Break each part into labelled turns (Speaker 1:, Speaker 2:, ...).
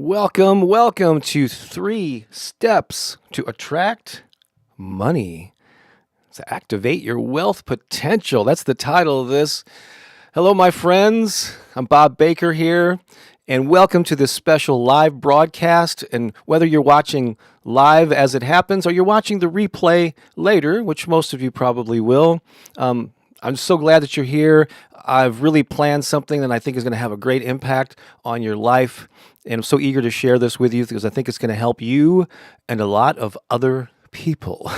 Speaker 1: Welcome to 3 Steps to Attract Money. To activate your wealth potential. That's the title of this. Hello, my friends. I'm Bob Baker here, and welcome to this special live broadcast. And whether you're watching live as it happens or you're watching the replay later, which most of you probably will, I'm so glad that you're here. I've really planned something that I think is going to have a great impact on your life. And I'm so eager to share this with you because I think it's going to help you and a lot of other people.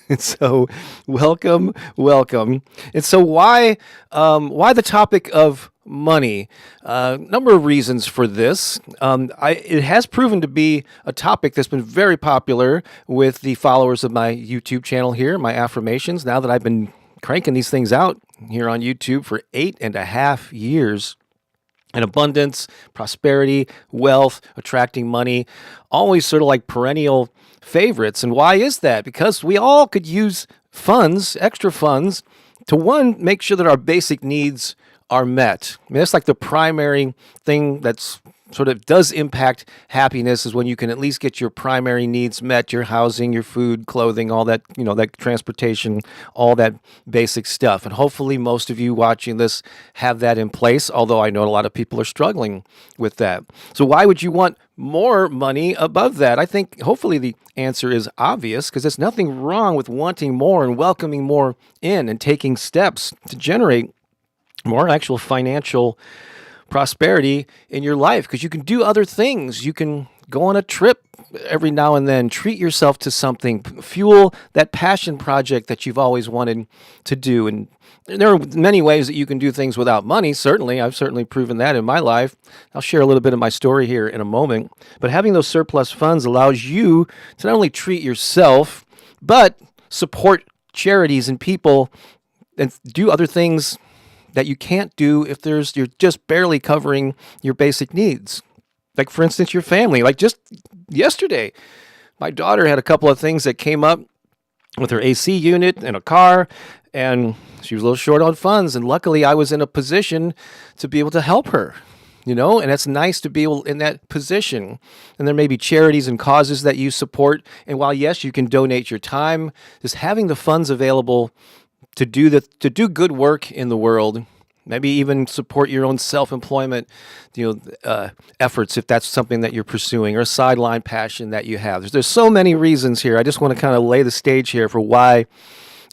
Speaker 1: And so, welcome. And so, why the topic of money? Number of reasons for this. It has proven to be a topic that's been very popular with the followers of my YouTube channel here, my Affirmations. Now that I've been cranking these things out here on YouTube for 8.5 years. And abundance, prosperity, wealth, attracting money, always sort of like perennial favorites. And why is that? Because we all could use funds, extra funds, to one, make sure that our basic needs are met. I mean, that's like the primary thing that's sort of does impact happiness is when you can at least get your primary needs met, your housing, your food, clothing, all that, that transportation, all that basic stuff. And hopefully most of you watching this have that in place, although I know a lot of people are struggling with that. So why would you want more money above that? I think hopefully the answer is obvious because there's nothing wrong with wanting more and welcoming more in and taking steps to generate more actual financial prosperity in your life because you can do other things. You can go on a trip every now and then, treat yourself to something, fuel that passion project that you've always wanted to do. And there are many ways that you can do things without money. Certainly, I've certainly proven that in my life. I'll share a little bit of my story here in a moment. But having those surplus funds allows you to not only treat yourself, but support charities and people and do other things that you can't do if you're just barely covering your basic needs. Like, for instance, your family. Like just yesterday, my daughter had a couple of things that came up with her AC unit and a car, and she was a little short on funds. And luckily, I was in a position to be able to help her. And it's nice to be able in that position. And there may be charities and causes that you support. And while, yes, you can donate your time, just having the funds available to do good work in the world, maybe even support your own self-employment, efforts if that's something that you're pursuing or a sideline passion that you have. There's so many reasons here. I just want to kind of lay the stage here for why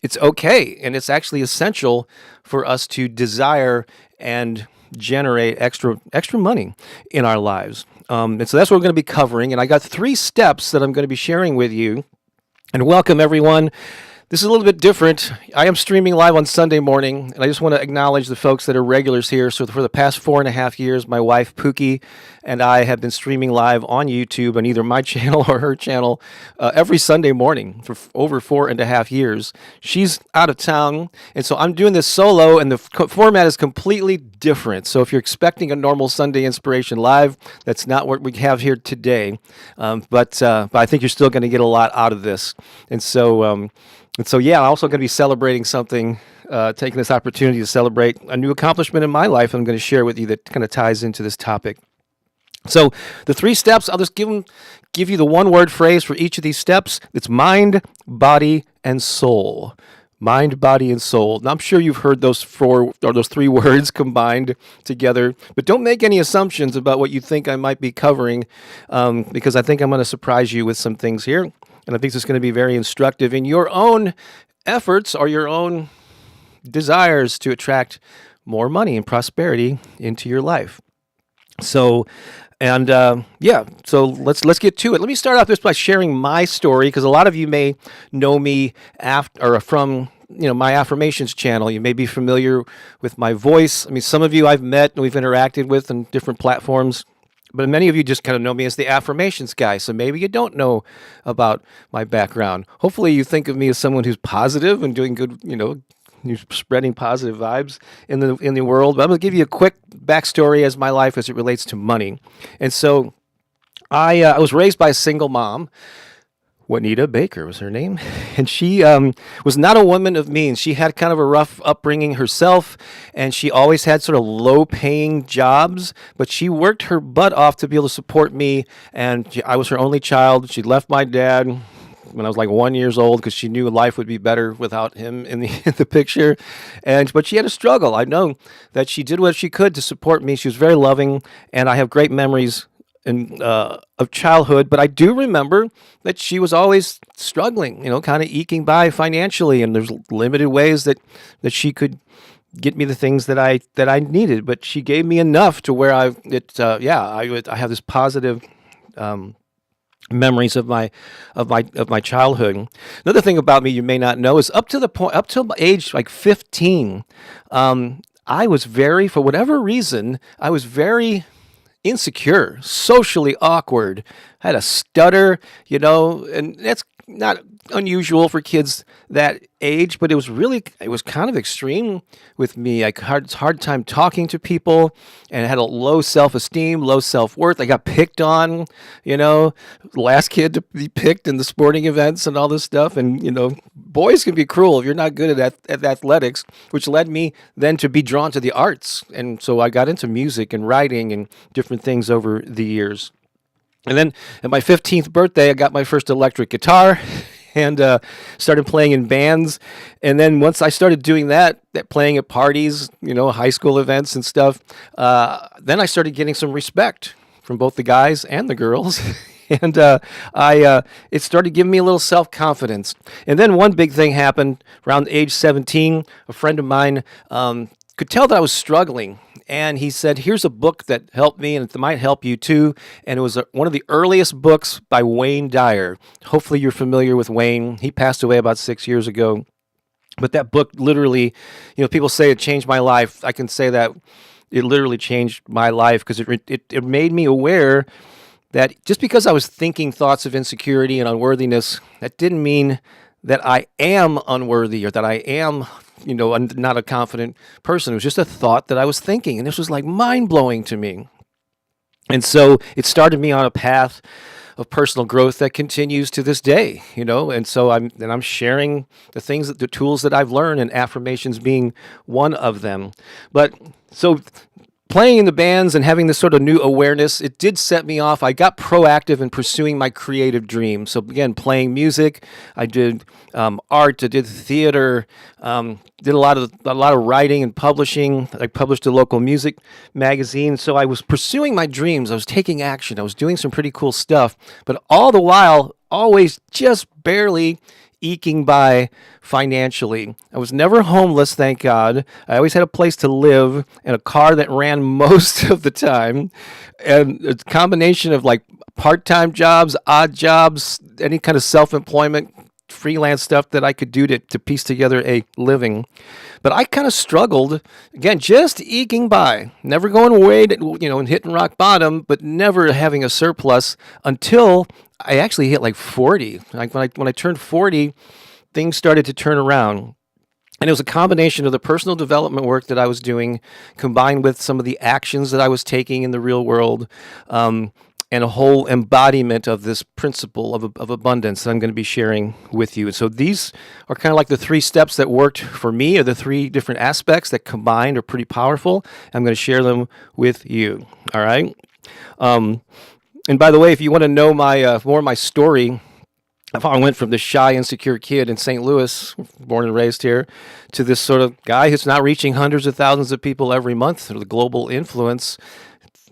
Speaker 1: it's okay and it's actually essential for us to desire and generate extra money in our lives. And so that's what we're going to be covering. And I got 3 steps that I'm going to be sharing with you. And welcome, everyone. This is a little bit different. I am streaming live on Sunday morning, and I just want to acknowledge the folks that are regulars here. So for the past 4.5 years, my wife, Pookie, and I have been streaming live on YouTube on either my channel or her channel every Sunday morning for over 4.5 years. She's out of town, and so I'm doing this solo, and the format is completely different. So if you're expecting a normal Sunday Inspiration Live, that's not what we have here today. But I think you're still going to get a lot out of this. And so, I'm also going to be celebrating something, taking this opportunity to celebrate a new accomplishment in my life I'm going to share with you that kind of ties into this topic. So the 3 steps, I'll just give you the one-word phrase for each of these steps. It's mind, body, and soul. Mind, body, and soul. Now, I'm sure you've heard those 3 words combined together, but don't make any assumptions about what you think I might be covering because I think I'm going to surprise you with some things here. And I think it's going to be very instructive in your own efforts or your own desires to attract more money and prosperity into your life. So, so let's get to it. Let me start off just by sharing my story because a lot of you may know me from my Affirmations channel. You may be familiar with my voice. I mean, some of you I've met and we've interacted with on different platforms. But many of you just kind of know me as the Affirmations guy, so maybe you don't know about my background. Hopefully you think of me as someone who's positive and doing good, you're spreading positive vibes in the world. But I'm going to give you a quick backstory as my life as it relates to money. And so I was raised by a single mom Juanita Baker was her name. And she was not a woman of means. She had kind of a rough upbringing herself, and she always had sort of low paying jobs, but she worked her butt off to be able to support me. And I was her only child. She left my dad when I was like 1 year old because she knew life would be better without him in the in the picture. But she had a struggle. I know that she did what she could to support me. She was very loving, and I have great memories of childhood, but I do remember that she was always struggling, kind of eking by financially, and there's limited ways that she could get me the things that I needed. But she gave me enough to where I have this positive memories of my childhood. Another thing about me you may not know is up till age like 15, I was for whatever reason, I was very insecure, socially awkward, had a stutter, and that's not unusual for kids that age, but it was kind of extreme with me. I had a hard time talking to people, and I had a low self-esteem, low self-worth. I got picked on, last kid to be picked in the sporting events and all this stuff. And, boys can be cruel if you're not good at athletics, which led me then to be drawn to the arts. And so I got into music and writing and different things over the years. And then at my 15th birthday, I got my first electric guitar and started playing in bands. And then once I started doing that playing at parties, high school events and stuff, then I started getting some respect from both the guys and the girls. And it started giving me a little self-confidence. And then one big thing happened around age 17. A friend of mine could tell that I was struggling. And he said, here's a book that helped me, and it might help you too. And it was one of the earliest books by Wayne Dyer. Hopefully you're familiar with Wayne. He passed away about 6 years ago. But that book literally, people say it changed my life. I can say that it literally changed my life because it made me aware that just because I was thinking thoughts of insecurity and unworthiness, that didn't mean that I am unworthy or that I am not a confident person. It was just a thought that I was thinking, and this was like mind-blowing to me. And so it started me on a path of personal growth that continues to this day, and so I'm sharing the tools that I've learned, and affirmations being one of them. But so playing in the bands and having this sort of new awareness, it did set me off. I got proactive in pursuing my creative dreams. So again, playing music, I did art, I did theater, did a lot of writing and publishing. I published a local music magazine. So I was pursuing my dreams. I was taking action. I was doing some pretty cool stuff, but all the while, always just barely eking by financially. I was never homeless, thank God. I always had a place to live and a car that ran most of the time. And a combination of like part-time jobs, odd jobs, any kind of self-employment, freelance stuff that I could do to piece together a living. But I kind of struggled, again, just eking by, never going away, and hitting rock bottom, but never having a surplus until I actually hit like 40. Like when I turned 40, things started to turn around. And it was a combination of the personal development work that I was doing, combined with some of the actions that I was taking in the real world, and a whole embodiment of this principle of abundance that I'm going to be sharing with you. And so these are kind of like the 3 steps that worked for me, or the 3 different aspects that combined are pretty powerful. I'm going to share them with you. All right. And by the way, if you want to know more of my story of how I went from this shy, insecure kid in St. Louis, born and raised here, to this sort of guy who's now reaching hundreds of thousands of people every month through the global influence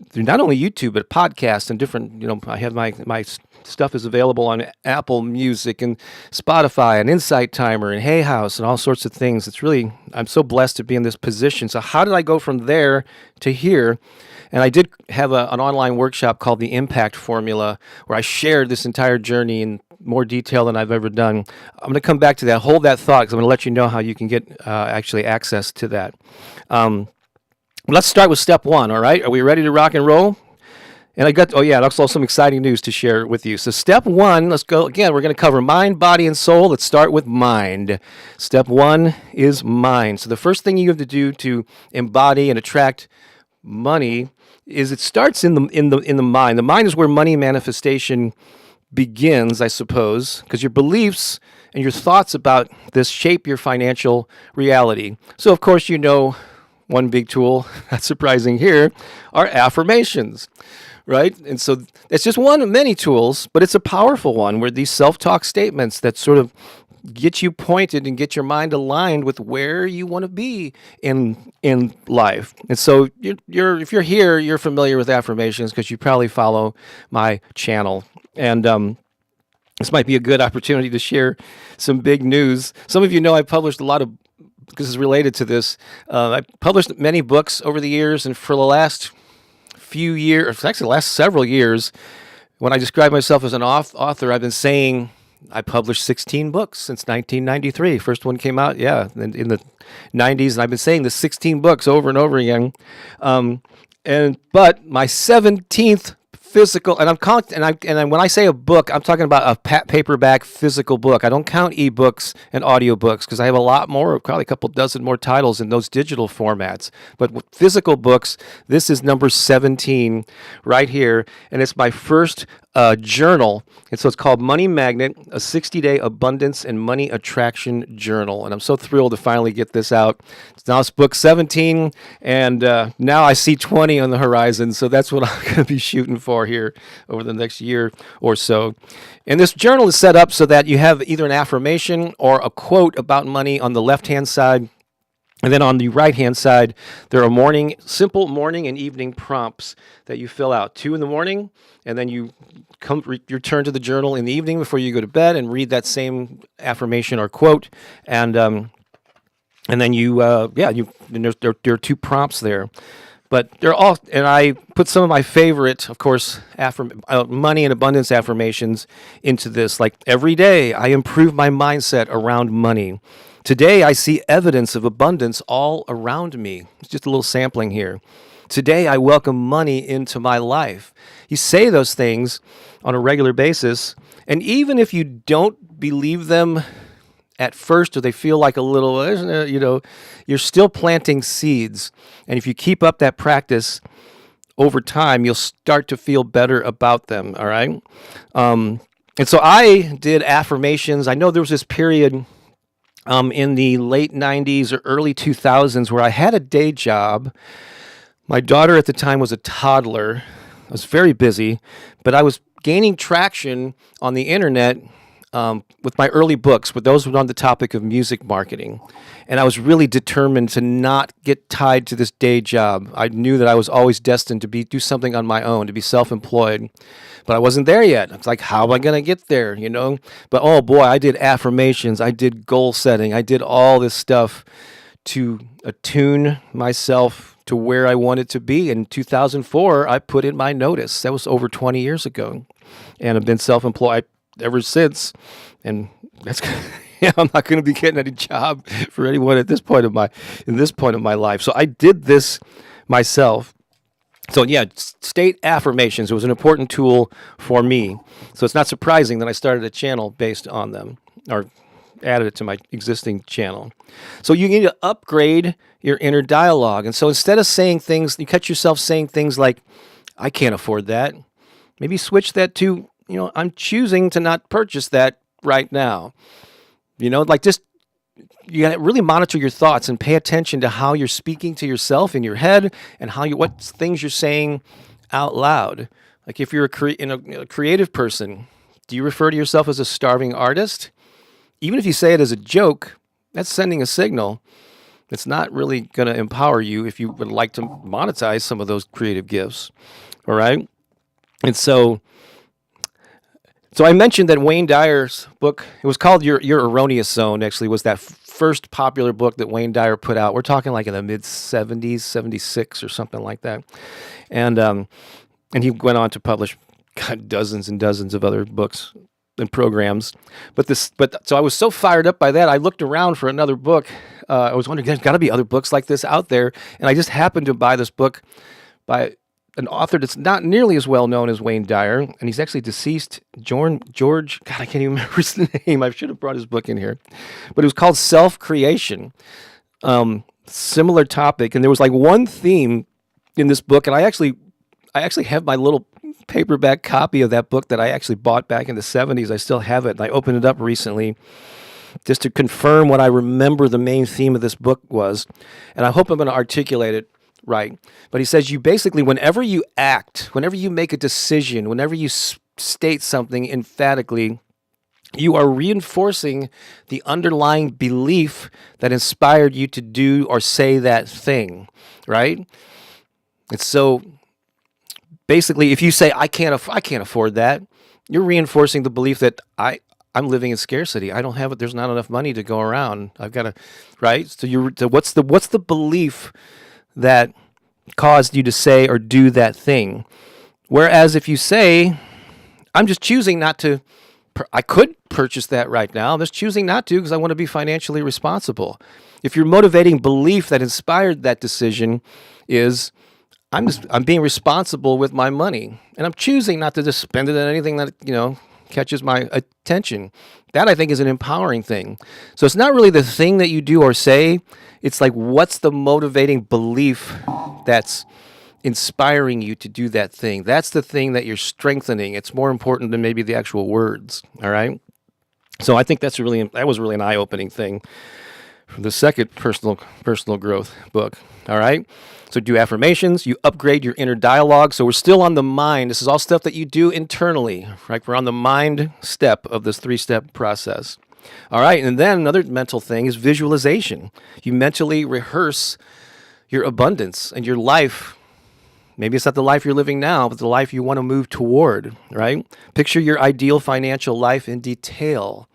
Speaker 1: through not only YouTube, but podcasts and different, I have my stuff is available on Apple Music and Spotify and Insight Timer and Hay House and all sorts of things. I'm so blessed to be in this position. So how did I go from there to here? And I did have an online workshop called the Impact Formula, where I shared this entire journey in more detail than I've ever done. I'm going to come back to that. Hold that thought, because I'm going to let you know how you can get actually access to that. Let's start with step 1, all right? Are we ready to rock and roll? And also some exciting news to share with you. So step 1, let's go. Again, we're going to cover mind, body, and soul. Let's start with mind. Step 1 is mind. So the first thing you have to do to embody and attract money is it starts in the mind. The mind is where money manifestation begins, I suppose, because your beliefs and your thoughts about this shape your financial reality. So, of course, one big tool, not surprising here, are affirmations, right? And so it's just one of many tools, but it's a powerful one where these self-talk statements that sort of get you pointed and get your mind aligned with where you want to be in life. And so if you're here, you're familiar with affirmations because you probably follow my channel. And this might be a good opportunity to share some big news. Some of you know I published a lot of, because it's related to this, I published many books over the years, and for the last few years, actually the last several years, when I describe myself as an author, I've been saying I published 16 books since 1993. First one came out, in the 90s, and I've been saying the 16 books over and over again. But my 17th physical, and when I say a book, I'm talking about a paperback physical book. I don't count ebooks and audiobooks because I have a lot more, probably a couple dozen more titles in those digital formats. But with physical books, this is number 17 right here, and it's my first journal. And so it's called Money Magnet, a 60-day abundance and money attraction journal. And I'm so thrilled to finally get this out. Now it's book 17, and now I see 20 on the horizon. So that's what I'm going to be shooting for here over the next year or so. And this journal is set up so that you have either an affirmation or a quote about money on the left-hand side. And then on the right-hand side, there are simple morning and evening prompts that you fill out. 2 in the morning, and then you return to the journal in the evening before you go to bed and read that same affirmation or quote. And then there are 2 prompts there. But they're all, and I put some of my favorite, of course, money and abundance affirmations into this. Like, every day I improve my mindset around money. Today, I see evidence of abundance all around me. It's just a little sampling here. Today, I welcome money into my life. You say those things on a regular basis, and even if you don't believe them at first, or they feel like a little, you're still planting seeds. And if you keep up that practice over time, you'll start to feel better about them, all right? And so I did affirmations. I know there was this period in the late 90s or early 2000s where I had a day job. My daughter at the time was a toddler. I was very busy, but I was gaining traction on the internet with my early books, but those were on the topic of music marketing. And I was really determined to not get tied to this day job. I knew that I was always destined to do something on my own, to be self-employed. But I wasn't there yet. I was like, how am I going to get there, But oh boy, I did affirmations. I did goal setting. I did all this stuff to attune myself to where I wanted to be. In 2004, I put in my notice. That was over 20 years ago. And I've been self-employed ever since. And that's I'm not going to be getting any job for anyone in this point of my life. So I did this myself. So state affirmations. It was an important tool for me. So it's not surprising that I started a channel based on them, or added it to my existing channel. So you need to upgrade your inner dialogue. And so instead of saying things, you catch yourself saying things like, I can't afford that. Maybe switch that to, I'm choosing to not purchase that right now. Just, you got to really monitor your thoughts and pay attention to how you're speaking to yourself in your head and what things you're saying out loud. Like, if you're a creative person, do you refer to yourself as a starving artist? Even if you say it as a joke, that's sending a signal. It's not really going to empower you if you would like to monetize some of those creative gifts. All right? And so I mentioned that Wayne Dyer's book, it was called Your Erroneous Zone, actually, was that first popular book that Wayne Dyer put out. We're talking like in the mid-70s, 76 or something like that. And he went on to publish dozens and dozens of other books and programs. So I was so fired up by that, I looked around for another book. I was wondering, there's got to be other books like this out there. And I just happened to buy this book by an author that's not nearly as well known as Wayne Dyer, and he's actually deceased. George, God, I can't even remember his name. I should have brought his book in here, but it was called Self-Creation. Similar topic, and there was like one theme in this book, and I actually have my little paperback copy of that book that I actually bought back in the 70s. I still have it. And I opened it up recently just to confirm what I remember the main theme of this book was. And I hope I'm going to articulate it right. But he says you basically, whenever you act, whenever you make a decision, whenever you state something emphatically, you are reinforcing the underlying belief that inspired you to do or say that thing, right? And so basically, if you say, I can't afford that, you're reinforcing the belief that I'm living in scarcity. I don't have it. There's not enough money to go around. I've got to, right? So what's the belief that caused you to say or do that thing? Whereas if you say, I'm just choosing not to, I could purchase that right now. I'm just choosing not to because I want to be financially responsible. If your motivating belief that inspired that decision is, I'm being responsible with my money, and I'm choosing not to just spend it on anything that, catches my attention. That, I think, is an empowering thing. So it's not really the thing that you do or say. It's like, what's the motivating belief that's inspiring you to do that thing? That's the thing that you're strengthening. It's more important than maybe the actual words. All right. So I think that was really an eye-opening thing from the second personal growth book. All right. So do affirmations, you upgrade your inner dialogue. So we're still on the mind. This is all stuff that you do internally, right? We're on the mind step of this 3-step process. All right. And then another mental thing is visualization. You mentally rehearse your abundance and your life. Maybe it's not the life you're living now, but the life you want to move toward, right? Picture your ideal financial life in detail.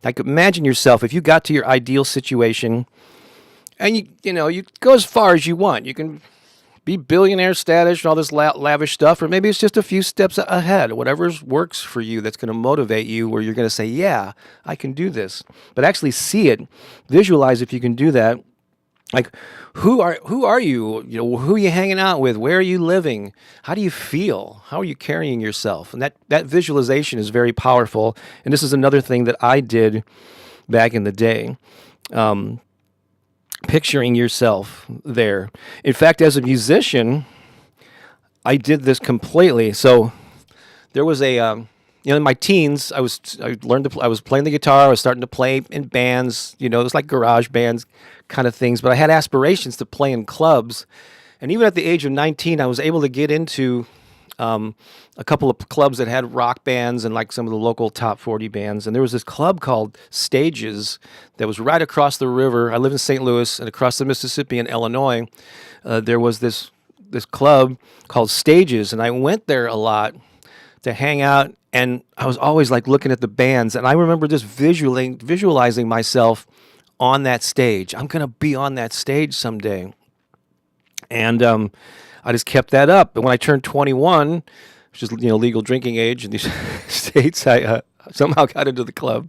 Speaker 1: Like, imagine yourself, if you got to your ideal situation, and you go as far as you want. You can be billionaire status and all this lavish stuff, or maybe it's just a few steps ahead. Whatever works for you, that's going to motivate you, where you're going to say, yeah, I can do this. But actually see it, visualize if you can do that. Like, who are you? Who are you hanging out with? Where are you living? How do you feel? How are you carrying yourself? And that visualization is very powerful. And this is another thing that I did back in the day. Picturing yourself there. In fact, as a musician, I did this completely. So there was in my teens, I was playing the guitar. I was starting to play in bands. It was like garage bands kind of things. But I had aspirations to play in clubs, and even at the age of 19, I was able to get into a couple of clubs that had rock bands and like some of the local top 40 bands. And there was this club called Stages that was right across the river. I live in St. Louis, and across the Mississippi in Illinois, there was this club called Stages, and I went there a lot to hang out. And I was always like looking at the bands, and I remember just visualizing myself on that stage. I'm gonna be on that stage someday, and I just kept that up. And when I turned 21, which is legal drinking age in these states, I somehow got into the club.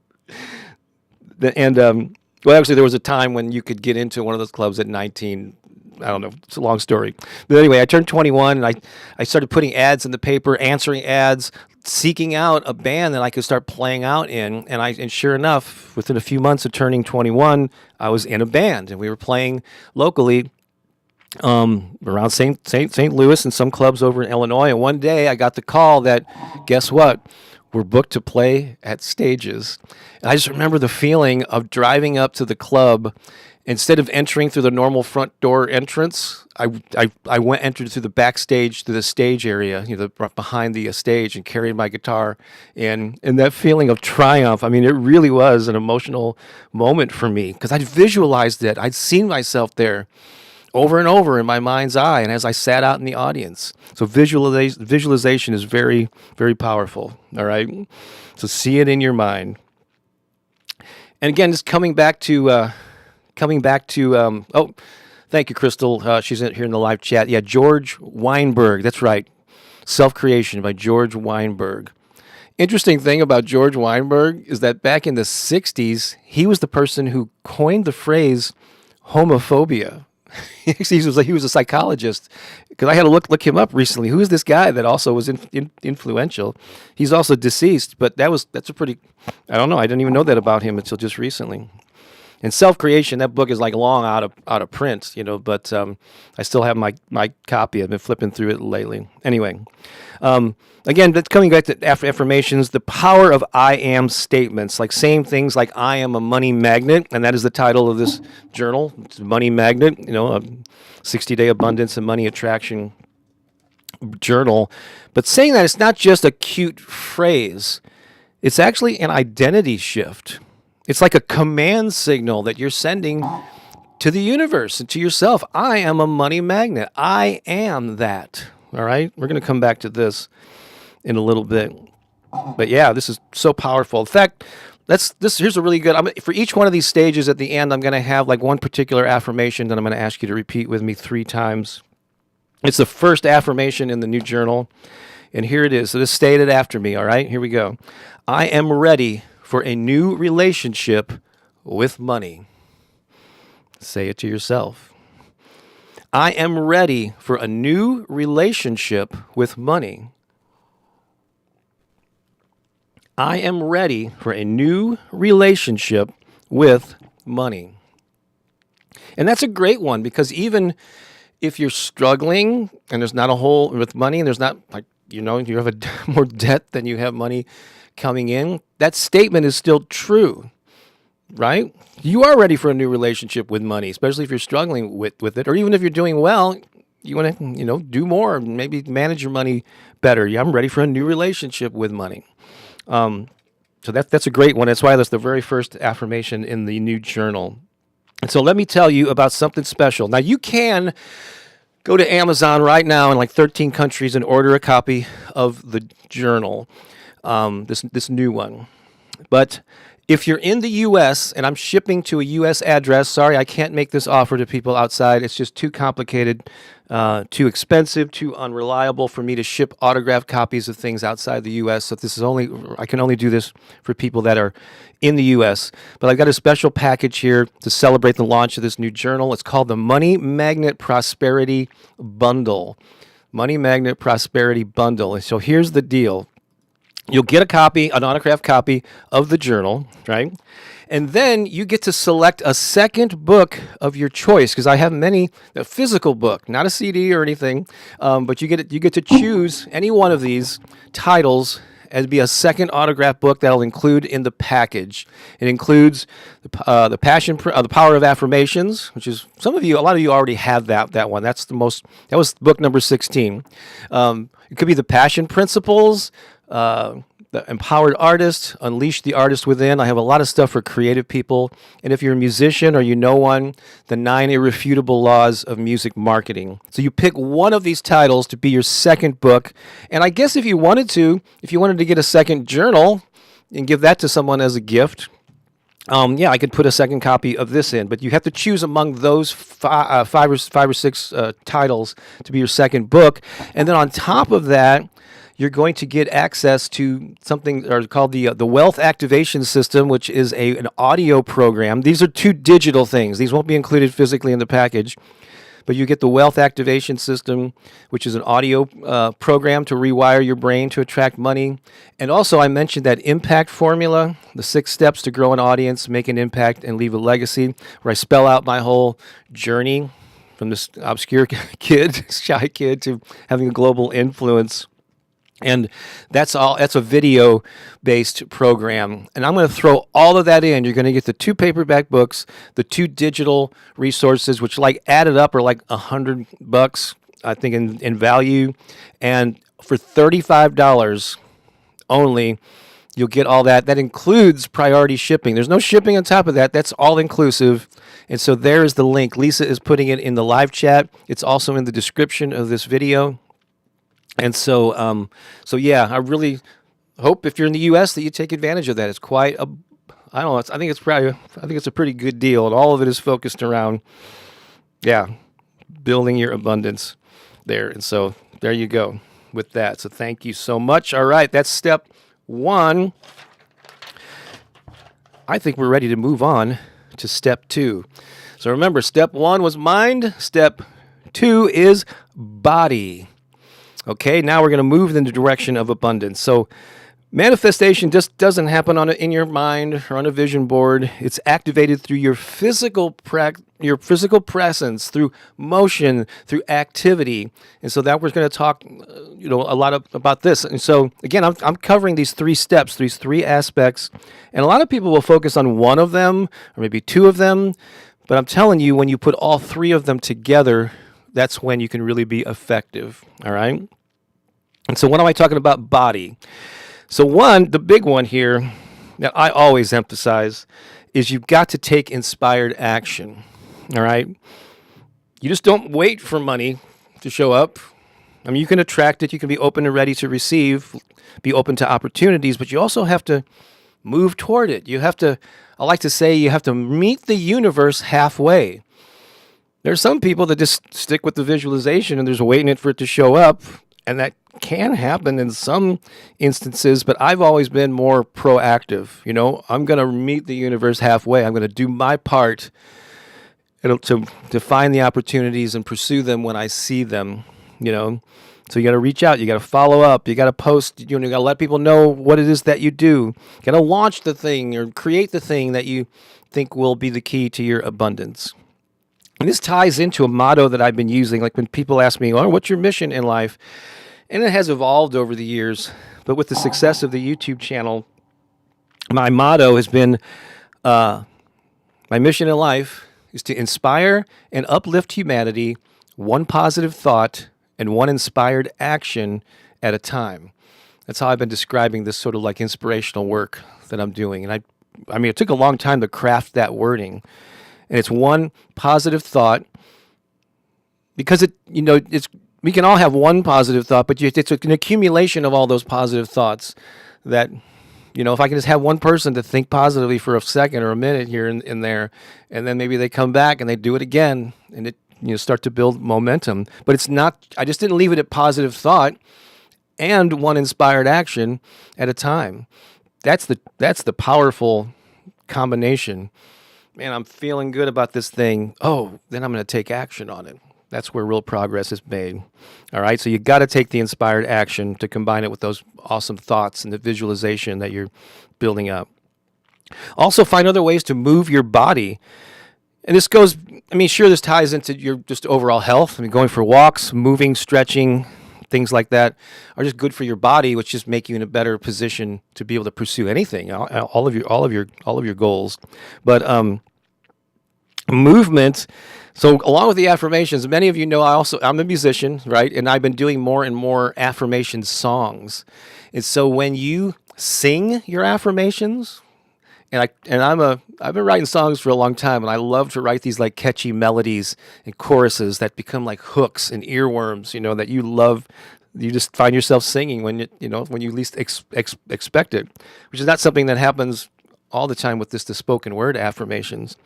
Speaker 1: And well, actually, there was a time when you could get into one of those clubs at 19. I don't know. It's a long story. But anyway, I turned 21, and I started putting ads in the paper, answering ads, seeking out a band that I could start playing out in. And sure enough, within a few months of turning 21, I was in a band, and we were playing locally around St. Louis and some clubs over in Illinois. And one day I got the call that, guess what? We're booked to play at Stages. And I just remember the feeling of driving up to the club. Instead of entering through the normal front door entrance, I entered through the backstage, through the stage area, behind the stage, and carried my guitar. And that feeling of triumph, I mean, it really was an emotional moment for me, because I'd visualized it. I'd seen myself there over and over in my mind's eye, and as I sat out in the audience. So visualization is very, very powerful, all right? So see it in your mind. And again, just coming back to, oh, thank you, Crystal. She's here in the live chat. Yeah, George Weinberg, that's right. Self-Creation by George Weinberg. Interesting thing about George Weinberg is that back in the 60s, he was the person who coined the phrase homophobia. he was a psychologist, because I had to look him up recently. Who is this guy that also was influential? He's also deceased, but that's a pretty, I don't know, I didn't even know that about him until just recently. And Self-Creation, that book is like long out of print, but I still have my copy. I've been flipping through it lately. Anyway, again, that's coming back to affirmations, the power of I am statements, like saying things like I am a money magnet, and that is the title of this journal. It's Money Magnet, a 60-day abundance and money attraction journal. But saying that, it's not just a cute phrase. It's actually an identity shift. It's like a command signal that you're sending to the universe and to yourself. I am a money magnet. I am that. All right? We're going to come back to this in a little bit. But yeah, this is so powerful. In fact, here's a really good, for each one of these stages at the end, I'm going to have like one particular affirmation that I'm going to ask you to repeat with me 3 times. It's the first affirmation in the new journal. And here it is. So just state it after me, all right? Here we go. I am ready for a new relationship with money. Say it to yourself. I am ready for a new relationship with money. I am ready for a new relationship with money. And that's a great one, because even if you're struggling and there's not a hole with money, and there's not, like, you have more debt than you have money coming in, that statement is still true, right? You are ready for a new relationship with money, especially if you're struggling with it, or even if you're doing well, you want to, do more, maybe manage your money better. Yeah, I'm ready for a new relationship with money. So that's a great one. That's why that's the very first affirmation in the new journal. And so let me tell you about something special. Now, you can go to Amazon right now in like 13 countries and order a copy of the journal, this new one. But if you're in the U.S. and I'm shipping to a U.S. address, sorry, I can't make this offer to people outside. It's just too complicated, too expensive, too unreliable for me to ship autographed copies of things outside the U.S. So I can only do this for people that are in the U.S. But I've got a special package here to celebrate the launch of this new journal. It's called the Money Magnet Prosperity Bundle. Money Magnet Prosperity Bundle. And so here's the deal. You'll get an autographed copy of the journal, right? And then you get to select a second book of your choice, because I have a physical book, not a CD or anything, but you get to choose any one of these titles and be a second autographed book that'll include in the package. It includes the Power of Affirmations, which is a lot of you already have that one. That was book number 16. It could be the Passion Principles, the Empowered Artist, Unleash the Artist Within. I have a lot of stuff for creative people. And if you're a musician or you know one, the 9 Irrefutable Laws of Music Marketing. So you pick one of these titles to be your second book. And I guess if you wanted to get a second journal and give that to someone as a gift, I could put a second copy of this in, but you have to choose among those five or six titles to be your second book. And then on top of that, you're going to get access to something called the Wealth Activation System, which is an audio program. These are 2 digital things. These won't be included physically in the package, but you get the Wealth Activation System, which is an audio program to rewire your brain to attract money. And also, I mentioned that impact formula, the 6 steps to grow an audience, make an impact, and leave a legacy, where I spell out my whole journey from this obscure shy kid, to having a global influence. And that's a video-based program. And I'm going to throw all of that in. You're going to get the 2 paperback books, the 2 digital resources, which added up are like $100, I think, in value. And for $35 only, you'll get all that. That includes priority shipping. There's no shipping on top of that. That's all inclusive. And so there is the link. Lisa is putting it in the live chat. It's also in the description of this video. And so, I really hope if you're in the U.S. that you take advantage of that. It's quite I think it's a pretty good deal, and all of it is focused around, building your abundance there. And so there you go with that. So thank you so much. All right, that's step 1. I think we're ready to move on to step 2. So remember, step 1 was mind. Step 2 is body. Okay, now we're going to move in the direction of abundance. So Manifestation just doesn't happen in your mind or on a vision board. It's activated through your your physical presence, through motion, through activity. And so that we're going to talk, a lot about this. And so again, I'm covering these three steps, these three aspects, and a lot of people will focus on one of them or maybe two of them. But I'm telling you, when you put all three of them together, that's when you can really be effective. All right. And so what am I talking about? Body. So the big one here that I always emphasize is you've got to take inspired action, all right? You just don't wait for money to show up. I mean, you can attract it. You can be open and ready to receive, be open to opportunities, but you also have to move toward it. I like to say you have to meet the universe halfway. There's some people that just stick with the visualization and there's waiting for it to show up, and that can happen in some instances, but I've always been more proactive. I'm going to meet the universe halfway. I'm going to do my part to find the opportunities and pursue them when I see them, So you got to reach out. You got to follow up. You got to post. You got to let people know what it is that you do. You got to launch the thing or create the thing that you think will be the key to your abundance. And this ties into a motto that I've been using. Like when people ask me, "Oh, what's your mission in life?" And it has evolved over the years, but with the success of the YouTube channel, my motto has been, my mission in life is to inspire and uplift humanity, one positive thought and one inspired action at a time. That's how I've been describing this sort of like inspirational work that I'm doing. And I mean, it took a long time to craft that wording. And it's one positive thought because we can all have one positive thought, but it's an accumulation of all those positive thoughts that, if I can just have one person to think positively for a second or a minute here and there, and then maybe they come back and they do it again and it, start to build momentum. But it's not, I just didn't leave it at positive thought and one inspired action at a time. That's the powerful combination. Man, I'm feeling good about this thing. Oh, then I'm going to take action on it. That's where real progress is made. All right, so you got to take the inspired action to combine it with those awesome thoughts and the visualization that you're building up. Also, find other ways to move your body. And this goes, sure, this ties into your just overall health. Going for walks, moving, stretching, things like that are just good for your body, which just make you in a better position to be able to pursue anything, all of your goals. But movement. So along with the affirmations, many of you know I'm a musician, right? And I've been doing more and more affirmation songs. And so when you sing your affirmations, I've been writing songs for a long time, and I love to write these like catchy melodies and choruses that become like hooks and earworms, that you love. You just find yourself singing when you least expect it, which is not something that happens all the time with the spoken word affirmations.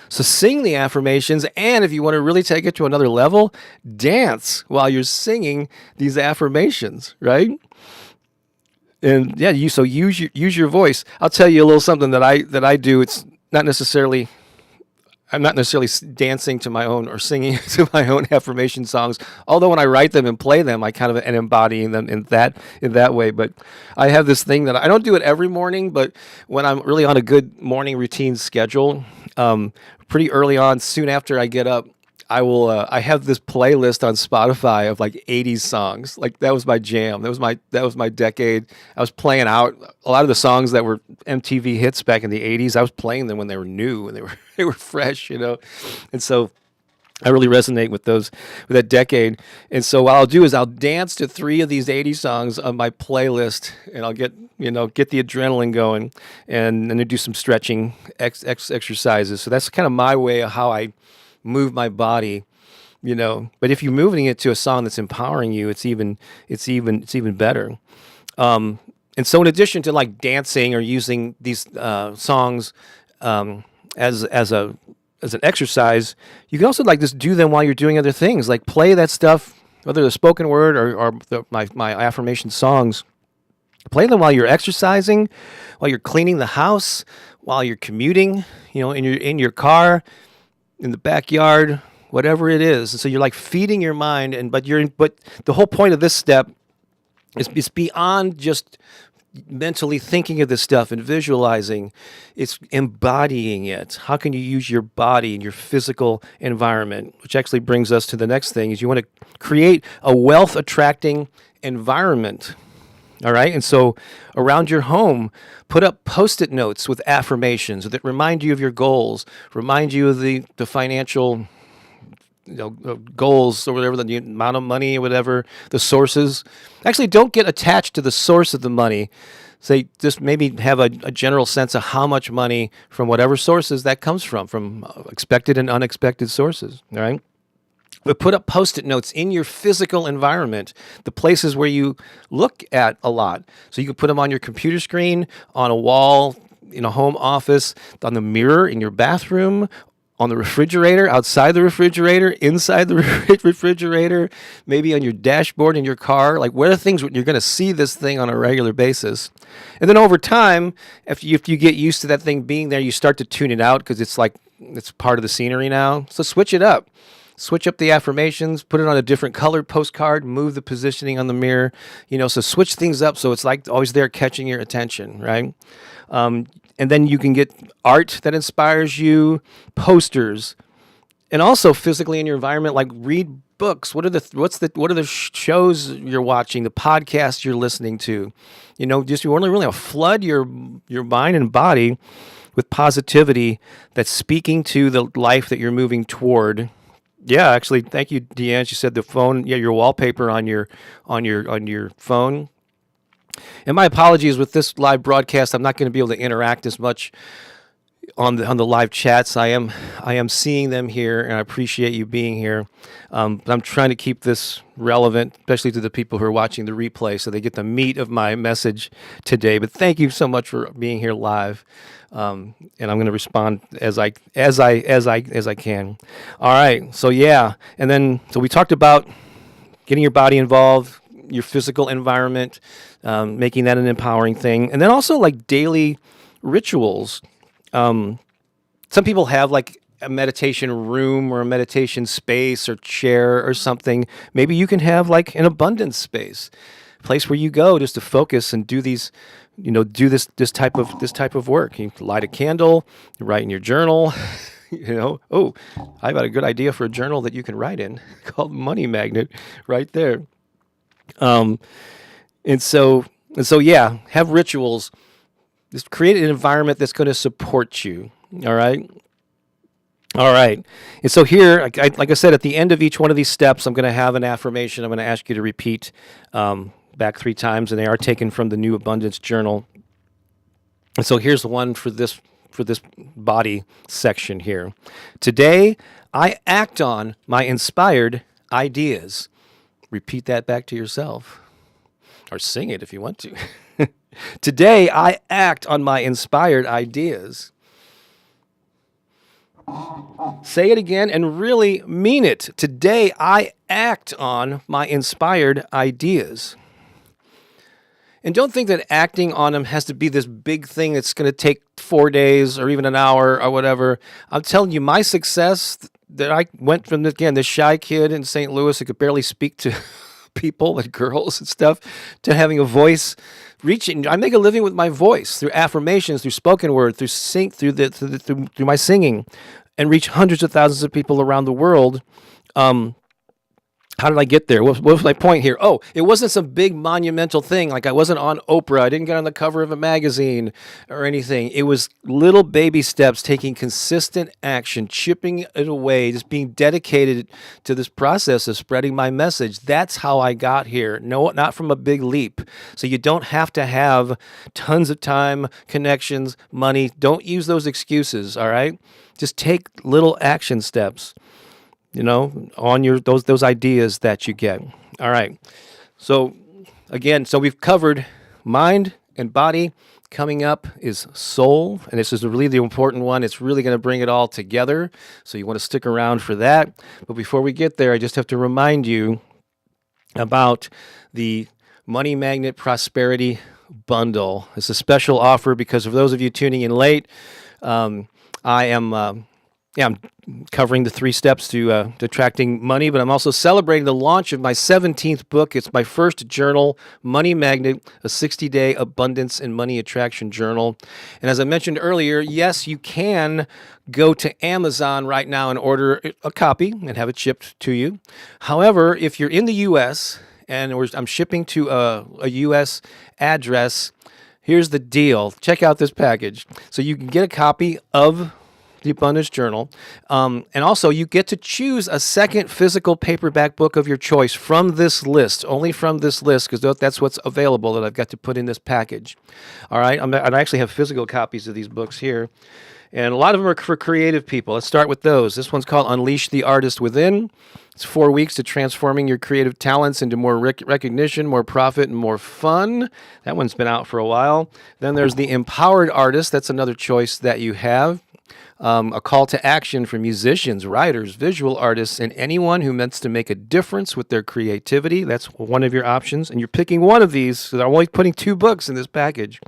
Speaker 1: So sing the affirmations, and if you want to really take it to another level, dance while you're singing these affirmations, right? And yeah, use your voice. I'll tell you a little something that I do. It's not necessarily I'm not necessarily dancing to my own or singing to my own affirmation songs. Although when I write them and play them, I kind of am embodying them in that way. But I have this thing that I don't do it every morning, but when I'm really on a good morning routine schedule, pretty early on, soon after I get up, I have this playlist on Spotify of like 80s songs. Like that was my jam. That was my decade. I was playing out a lot of the songs that were MTV hits back in the 80s. I was playing them when they were new and they were fresh, And so I really resonate with that decade. And so what I'll do is I'll dance to 3 of these 80 songs on my playlist, and I'll get the adrenaline going, and then do some stretching exercises. So that's kind of my way of how I move my body, But if you're moving it to a song that's empowering you, it's even better. And so in addition to like dancing or using these songs as an exercise, you can also like just do them while you're doing other things, like play that stuff, whether the spoken word or my affirmation songs. Play them while you're exercising, while you're cleaning the house, while you're commuting, in your car, in the backyard, whatever it is. And so you're like feeding your mind, but the whole point of this step is beyond just mentally thinking of this stuff and visualizing. It's embodying it. How can you use your body and your physical environment? Which actually brings us to the next thing is you want to create a wealth attracting environment. All right. And so around your home, put up Post-it notes with affirmations that remind you of your goals, remind you of the financial goals or whatever, the amount of money or whatever, the sources. Actually, don't get attached to the source of the money. Say, just maybe have a general sense of how much money from whatever sources that comes from expected and unexpected sources. All right. But put up Post-it notes in your physical environment, the places where you look at a lot. So you can put them on your computer screen, on a wall, in a home office, on the mirror in your bathroom, on the refrigerator, outside the refrigerator, inside the refrigerator, maybe on your dashboard in your car. Like, where are things you're going to see this thing on a regular basis? And then over time, if you get used to that thing being there, you start to tune it out because it's like it's part of the scenery now. So switch it up. Switch up the affirmations, put it on a different colored postcard, move the positioning on the mirror, so switch things up so it's like always there catching your attention, right? And then you can get art that inspires you, posters, and also physically in your environment, like read books. What are the shows you're watching, the podcasts you're listening to? Just you want to really flood your mind and body with positivity that's speaking to the life that you're moving toward. Yeah, actually, thank you, Deanne. She said the phone, your wallpaper on your phone. And my apologies with this live broadcast. I'm not going to be able to interact as much on the live chats. I am seeing them here, and I appreciate you being here. But I'm trying to keep this relevant, especially to the people who are watching the replay, so they get the meat of my message today. But thank you so much for being here live. And I'm going to respond as I can. All right. So yeah, and then we talked about getting your body involved, your physical environment, making that an empowering thing, and then also like daily rituals. Some people have like a meditation room or a meditation space or chair or something. Maybe you can have like an abundance space, place where you go just to focus and do these. Do this type of work. You light a candle, you write in your journal. Oh, I've got a good idea for a journal that you can write in called Money Magnet, right there. And so yeah, have rituals. Just create an environment that's going to support you. All right. And so here, like I said, at the end of each one of these steps, I'm going to have an affirmation. I'm going to ask you to repeat. Back 3 times, and they are taken from the New Abundance Journal. And so here's the one for this body section here. Today, I act on my inspired ideas. Repeat that back to yourself, or sing it if you want to. Today, I act on my inspired ideas. Say it again and really mean it. Today, I act on my inspired ideas. And don't think that acting on them has to be this big thing that's going to take 4 days or even an hour or whatever. I'm telling you, my success that I went from, again, this shy kid in St. Louis who could barely speak to people and girls and stuff, to having a voice reaching. I make a living with my voice through affirmations, through spoken word, through my singing, and reach hundreds of thousands of people around the world. How did I get there? What was my point here? Oh, it wasn't some big monumental thing. Like I wasn't on Oprah. I didn't get on the cover of a magazine or anything. It was little baby steps, taking consistent action, chipping it away, just being dedicated to this process of spreading my message. That's how I got here. No, not from a big leap. So you don't have to have tons of time, connections, money. Don't use those excuses, all right? Just take little action steps. On those ideas that you get. All right. So again, we've covered mind and body. Coming up is soul, and this is really the important one. It's really going to bring it all together. So you want to stick around for that. But before we get there, I just have to remind you about the Money Magnet Prosperity Bundle. It's a special offer because for those of you tuning in late, I am yeah, I'm covering the 3 steps to attracting money, but I'm also celebrating the launch of my 17th book. It's my first journal, Money Magnet, a 60-day abundance and money attraction journal. And as I mentioned earlier, yes, you can go to Amazon right now and order a copy and have it shipped to you. However, if you're in the U.S. and I'm shipping to a U.S. address, here's the deal. Check out this package. So you can get a copy of the Abundance Journal. And also, you get to choose a second physical paperback book of your choice from this list, only from this list, because that's what's available that I've got to put in this package. All right, I actually have physical copies of these books here. And a lot of them are for creative people. Let's start with those. This one's called Unleash the Artist Within. It's 4 weeks to transforming your creative talents into more recognition, more profit, and more fun. That one's been out for a while. Then there's The Empowered Artist. That's another choice that you have. A call to action for musicians, writers, visual artists, and anyone who meant to make a difference with their creativity. That's one of your options. And you're picking one of these, so I'm only putting 2 books in this package.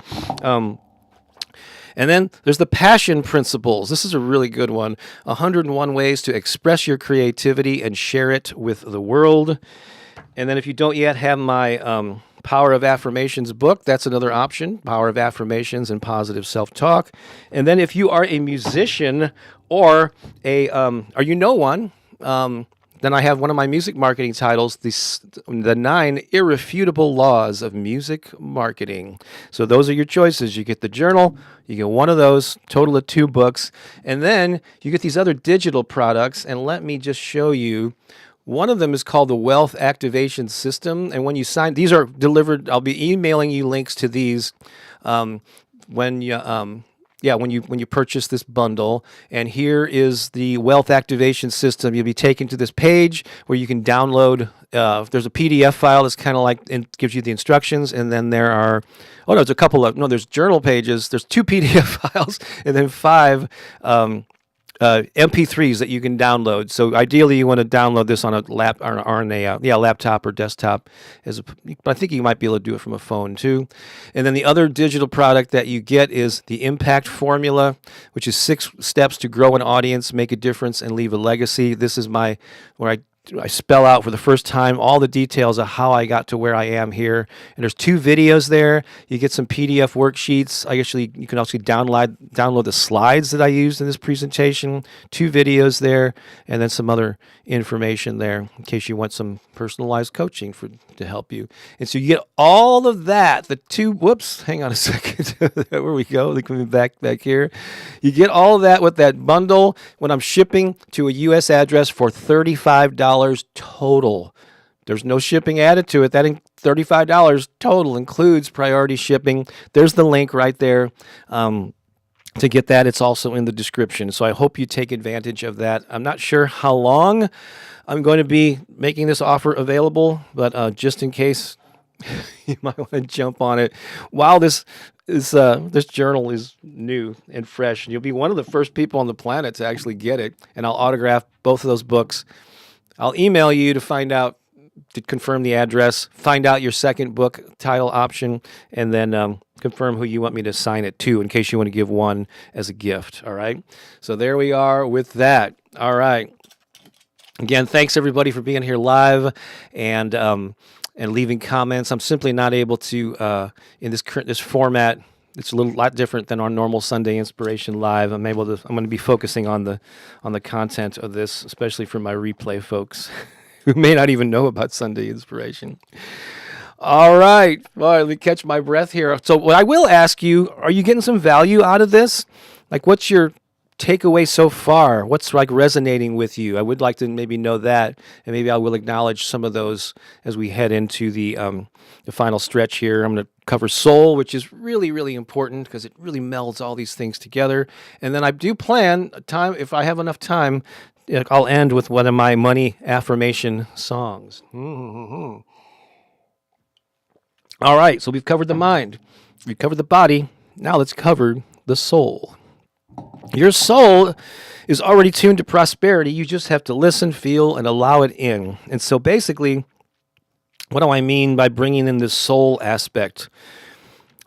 Speaker 1: And then there's the Passion Principles. This is a really good one. 101 ways to express your creativity and share it with the world. And then if you don't yet have my Power of Affirmations book, that's another option. Power of Affirmations and Positive Self-Talk. And then if you are a musician or you know one, then I have one of my music marketing titles, the 9 Irrefutable Laws of Music Marketing. So those are your choices. You get the journal, you get one of those, total of 2 books, and then you get these other digital products. And let me just show you. One of them is called the Wealth Activation System, and when you sign, these are delivered. I'll be emailing you links to these when you purchase this bundle. And here is the Wealth Activation System. You'll be taken to this page where you can download. There's a PDF file that's kind of like it gives you the instructions, and then there are there's journal pages. There's 2 PDF files, and then 5. MP3s that you can download. So ideally, you want to download this on a laptop or desktop. But I think you might be able to do it from a phone too. And then the other digital product that you get is the Impact Formula, which is 6 steps to grow an audience, make a difference, and leave a legacy. This is where I spell out for the first time all the details of how I got to where I am here. And there's 2 videos there. You get some PDF worksheets. You can also download the slides that I used in this presentation. 2 videos there, and then some other information there in case you want some personalized coaching to help you. And so you get all of that. Hang on a second. Where we go? Coming back here. You get all of that with that bundle when I'm shipping to a U.S. address for $35 total. There's no shipping added to it. That $35 total includes priority shipping. There's the link right there. To get that, it's also in the description. So I hope you take advantage of that. I'm not sure how long I'm going to be making this offer available, but just in case, you might want to jump on it while this journal is new and fresh. And you'll be one of the first people on the planet to actually get it. And I'll autograph both of those books. I'll email you to confirm the address, find out your second book title option, and then confirm who you want me to sign it to in case you want to give one as a gift. All right. So there we are with that. All right. Again, thanks everybody for being here live and leaving comments. I'm simply not able to in this format. It's a lot different than our normal Sunday Inspiration Live. I'm going to be focusing on the content of this, especially for my replay folks who may not even know about Sunday Inspiration. All right. Well, let me catch my breath here. So what I will ask you, are you getting some value out of this? Like, what's your takeaway so far? What's resonating with you? I would like to maybe know that, and maybe I will acknowledge some of those as we head into the final stretch here. I'm going to cover soul, which is really, really important because it really melds all these things together. And then I do plan if I have enough time, I'll end with one of my money affirmation songs. Mm-hmm. All right, so we've covered the mind, we've covered the body. Now let's cover the soul. Your soul is already tuned to prosperity. You just have to listen, feel, and allow it in. And so basically, what do I mean by bringing in this soul aspect?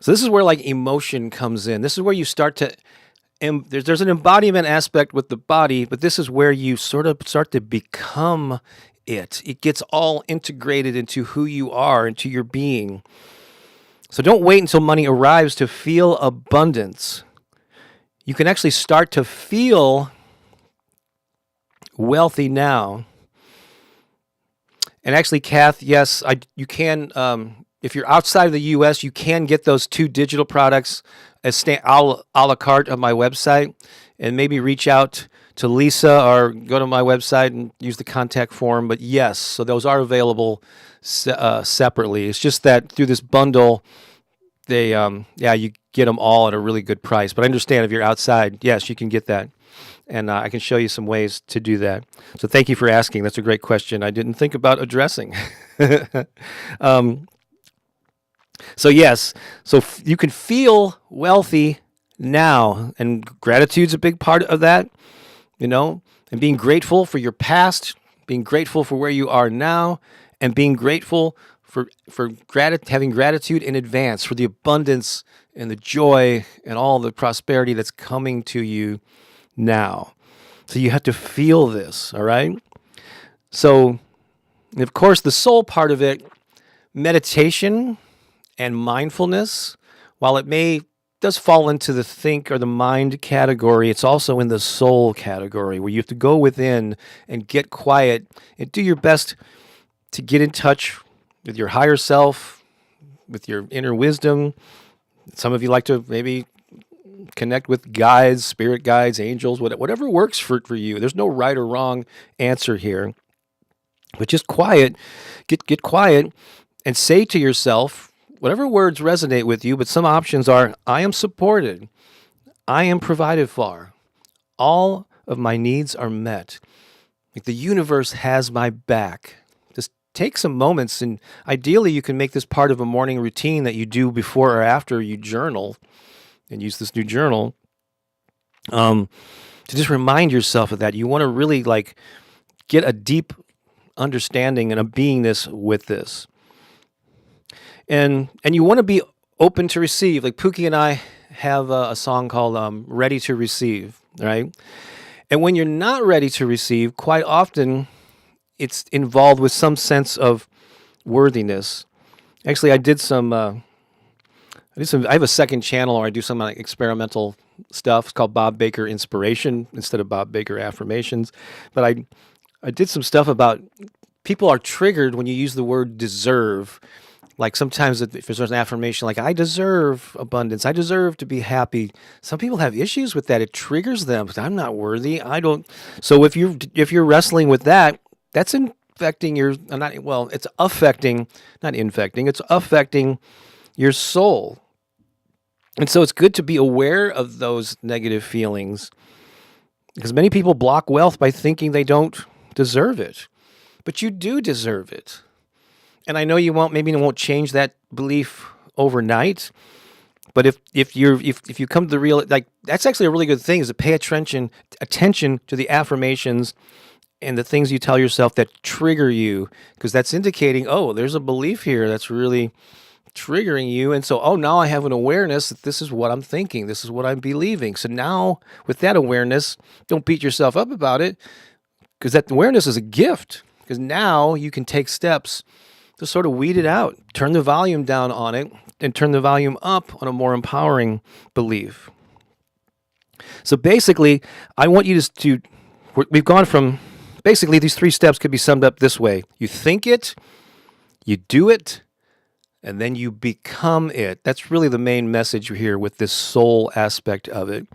Speaker 1: So this is where emotion comes in. This is where you start to there's an embodiment aspect with the body, but this is where you sort of start to become it. It gets all integrated into who you are, into your being. So don't wait until money arrives to feel abundance. You can actually start to feel wealthy now. And actually, Kath, yes, you can. If you're outside of the U.S., you can get those 2 digital products as a la carte on my website, and maybe reach out to Lisa or go to my website and use the contact form. But yes, so those are available separately. It's just that through this bundle, they you get them all at a really good price. But I understand if you're outside, yes, you can get that. And I can show you some ways to do that. So thank you for asking. That's a great question I didn't think about addressing. So yes, you can feel wealthy now, and gratitude's a big part of that, and being grateful for your past, being grateful for where you are now, and being grateful for having gratitude in advance for the abundance and the joy and all the prosperity that's coming to you now. So you have to feel this, all right? So, of course, the soul part of it, meditation and mindfulness, while it does fall into the think or the mind category, it's also in the soul category, where you have to go within and get quiet and do your best to get in touch with your higher self, with your inner wisdom. Some of you like to maybe connect with guides, spirit guides, angels, whatever works for you. There's no right or wrong answer here. But just quiet, get quiet and say to yourself whatever words resonate with you, but some options are, I am supported. I am provided for. All of my needs are met. Like the universe has my back. Just take some moments, and ideally you can make this part of a morning routine that you do before or after you journal and use this new journal to just remind yourself of that. You want to really get a deep understanding and a beingness with this. And you want to be open to receive. Like Pookie and I have a song called Ready to Receive, right? And when you're not ready to receive, quite often it's involved with some sense of worthiness. Actually, I have a second channel where I do some experimental stuff. It's called Bob Baker Inspiration instead of Bob Baker Affirmations. But I did some stuff about people are triggered when you use the word deserve. Like sometimes if there's an affirmation like, I deserve abundance, I deserve to be happy. Some people have issues with that. It triggers them. I'm not worthy. I don't. So if you're wrestling with that, that's infecting it's affecting your soul. And so it's good to be aware of those negative feelings, because many people block wealth by thinking they don't deserve it. But you do deserve it. And I know you won't change that belief overnight. But if you come to the real, that's actually a really good thing, is to pay attention to the affirmations and the things you tell yourself that trigger you, because that's indicating, there's a belief here that's really triggering you. And so, now I have an awareness that this is what I'm thinking. This is what I'm believing. So now with that awareness, don't beat yourself up about it, because that awareness is a gift, because now you can take steps to sort of weed it out, turn the volume down on it, and turn the volume up on a more empowering belief. So basically, I want you we've gone from, basically these 3 steps could be summed up this way. You think it, you do it, and then you become it. That's really the main message here with this soul aspect of it.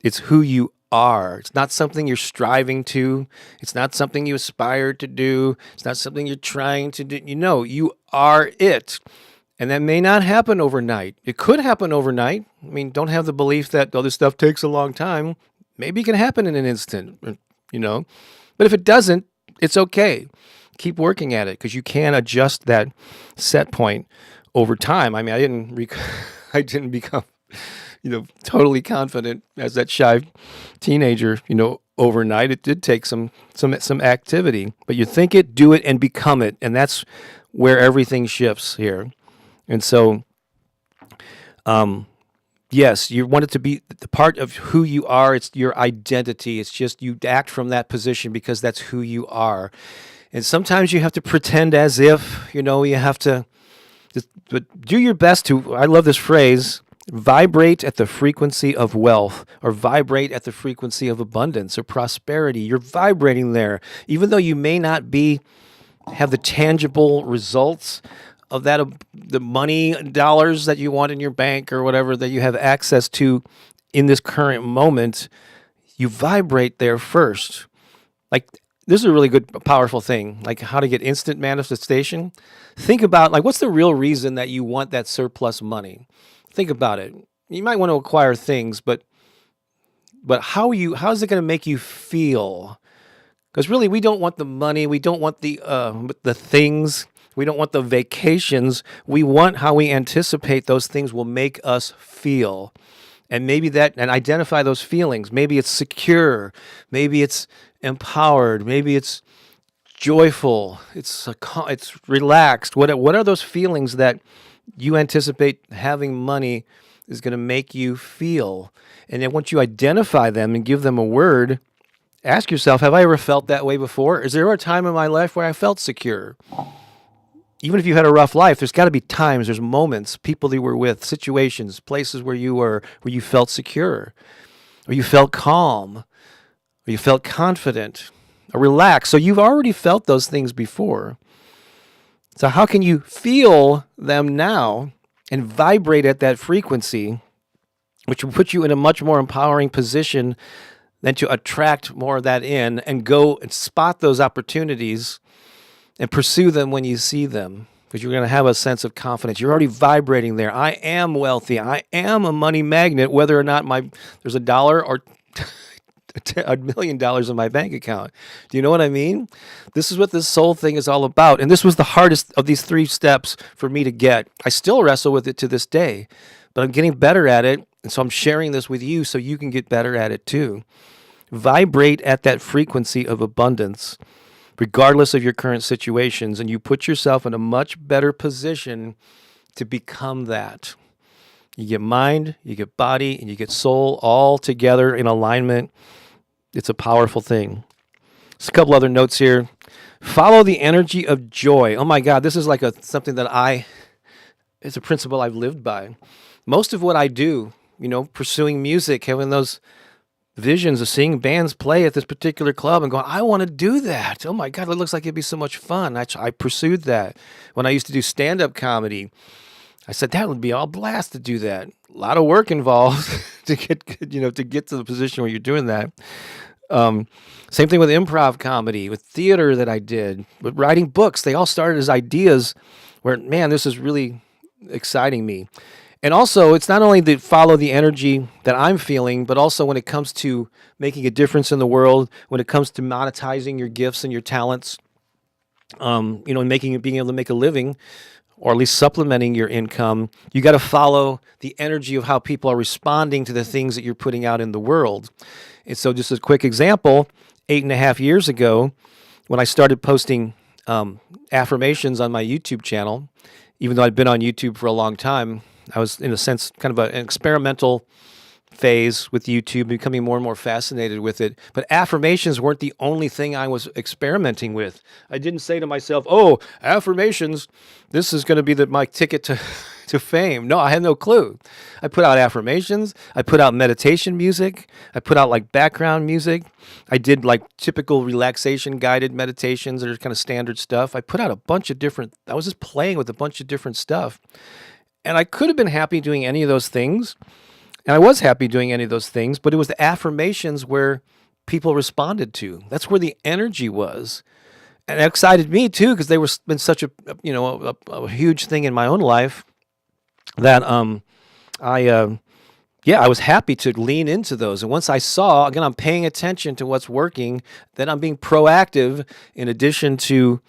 Speaker 1: It's who you are. It's not something you're striving to. It's not something you aspire to do. It's not something you're trying to do. You are it. And that may not happen overnight. It could happen overnight. I mean, don't have the belief that, this stuff takes a long time. Maybe it can happen in an instant, But if it doesn't, it's okay. Keep working at it, because you can adjust that set point over time. I mean, I didn't become totally confident as that shy teenager, overnight. It did take some activity, but you think it, do it, and become it. And that's where everything shifts here. And so, Yes, you want it to be the part of who you are. It's your identity. It's just you act from that position because that's who you are. And sometimes you have to pretend as if, you have to, but do your best to, I love this phrase, vibrate at the frequency of wealth, or vibrate at the frequency of abundance or prosperity. You're vibrating there. Even though you may not have the tangible results of that, the money, dollars that you want in your bank or whatever that you have access to in this current moment, you vibrate there first. Like, this is a really good, powerful thing, like how to get instant manifestation. Think about, like, what's the real reason that you want that surplus money? Think about it. You might want to acquire things, but how is it going to make you feel? Because really, we don't want the money. We don't want the things. We don't want the vacations. We want how we anticipate those things will make us feel. And and identify those feelings. Maybe it's secure. Maybe it's empowered. Maybe it's joyful. It's relaxed. What are those feelings that you anticipate having money is going to make you feel? And then once you identify them and give them a word, ask yourself, have I ever felt that way before? Is there a time in my life where I felt secure? Even if you had a rough life, there's got to be times, there's moments, people that you were with, situations, places where you felt secure, or you felt calm, or you felt confident, or relaxed. So you've already felt those things before. So how can you feel them now and vibrate at that frequency, which will put you in a much more empowering position than to attract more of that in and go and spot those opportunities and pursue them when you see them, because you're going to have a sense of confidence. You're already vibrating there. I am wealthy. I am a money magnet, whether or not there's $1 or $1 million in my bank account. Do you know what I mean? This is what this soul thing is all about. And this was the hardest of these 3 steps for me to get. I still wrestle with it to this day, but I'm getting better at it. And so I'm sharing this with you so you can get better at it too. Vibrate at that frequency of abundance, regardless of your current situations, and you put yourself in a much better position to become that. You get mind, you get body, and you get soul all together in alignment. It's a powerful thing. Just a couple other notes here. Follow the energy of joy. Oh my God, this is like something that it's a principle I've lived by. Most of what I do, pursuing music, having those visions of seeing bands play at this particular club and going, I want to do that. Oh my God, it looks like it'd be so much fun. I pursued that. When I used to do stand-up comedy, I said, that would be all blast to do that. A lot of work involved to get to the position where you're doing that. Same thing with improv comedy, with theater that I did, with writing books. They all started as ideas where, man, this is really exciting me. And also, it's not only to follow the energy that I'm feeling, but also when it comes to making a difference in the world, when it comes to monetizing your gifts and your talents, and being able to make a living, or at least supplementing your income, you got to follow the energy of how people are responding to the things that you're putting out in the world. And so just a quick example, 8.5 years ago, when I started posting affirmations on my YouTube channel, even though I'd been on YouTube for a long time, I was, in a sense, kind of an experimental phase with YouTube, becoming more and more fascinated with it. But affirmations weren't the only thing I was experimenting with. I didn't say to myself, oh, affirmations, this is going to be my ticket to fame. No, I had no clue. I put out affirmations. I put out meditation music. I put out like background music. I did like typical relaxation guided meditations that are kind of standard stuff. I put out I was just playing with a bunch of different stuff. And I could have been happy doing any of those things. And I was happy doing any of those things, but it was the affirmations where people responded to. That's where the energy was. And it excited me too, because they were been such a huge thing in my own life that I was happy to lean into those. And once I saw, again, I'm paying attention to what's working, then I'm being proactive in addition to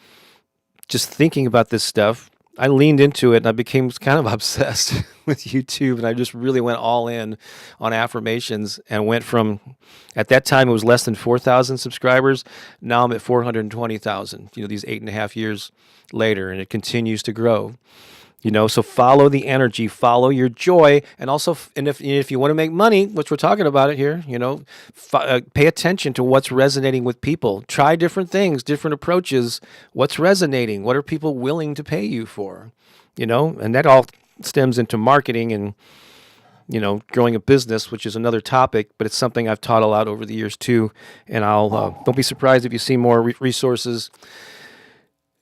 Speaker 1: just thinking about this stuff. I leaned into it and I became kind of obsessed with YouTube, and I just really went all in on affirmations and went from, at that time it was less than 4,000 subscribers. Now I'm at 420,000, these 8.5 years later, and it continues to grow. So follow the energy, follow your joy, and also, and if you want to make money, which we're talking about it here, pay attention to what's resonating with people. Try different things, different approaches. What's resonating? What are people willing to pay you for? And that all stems into marketing and growing a business, which is another topic, but it's something I've taught a lot over the years too. And I'll don't be surprised if you see more resources.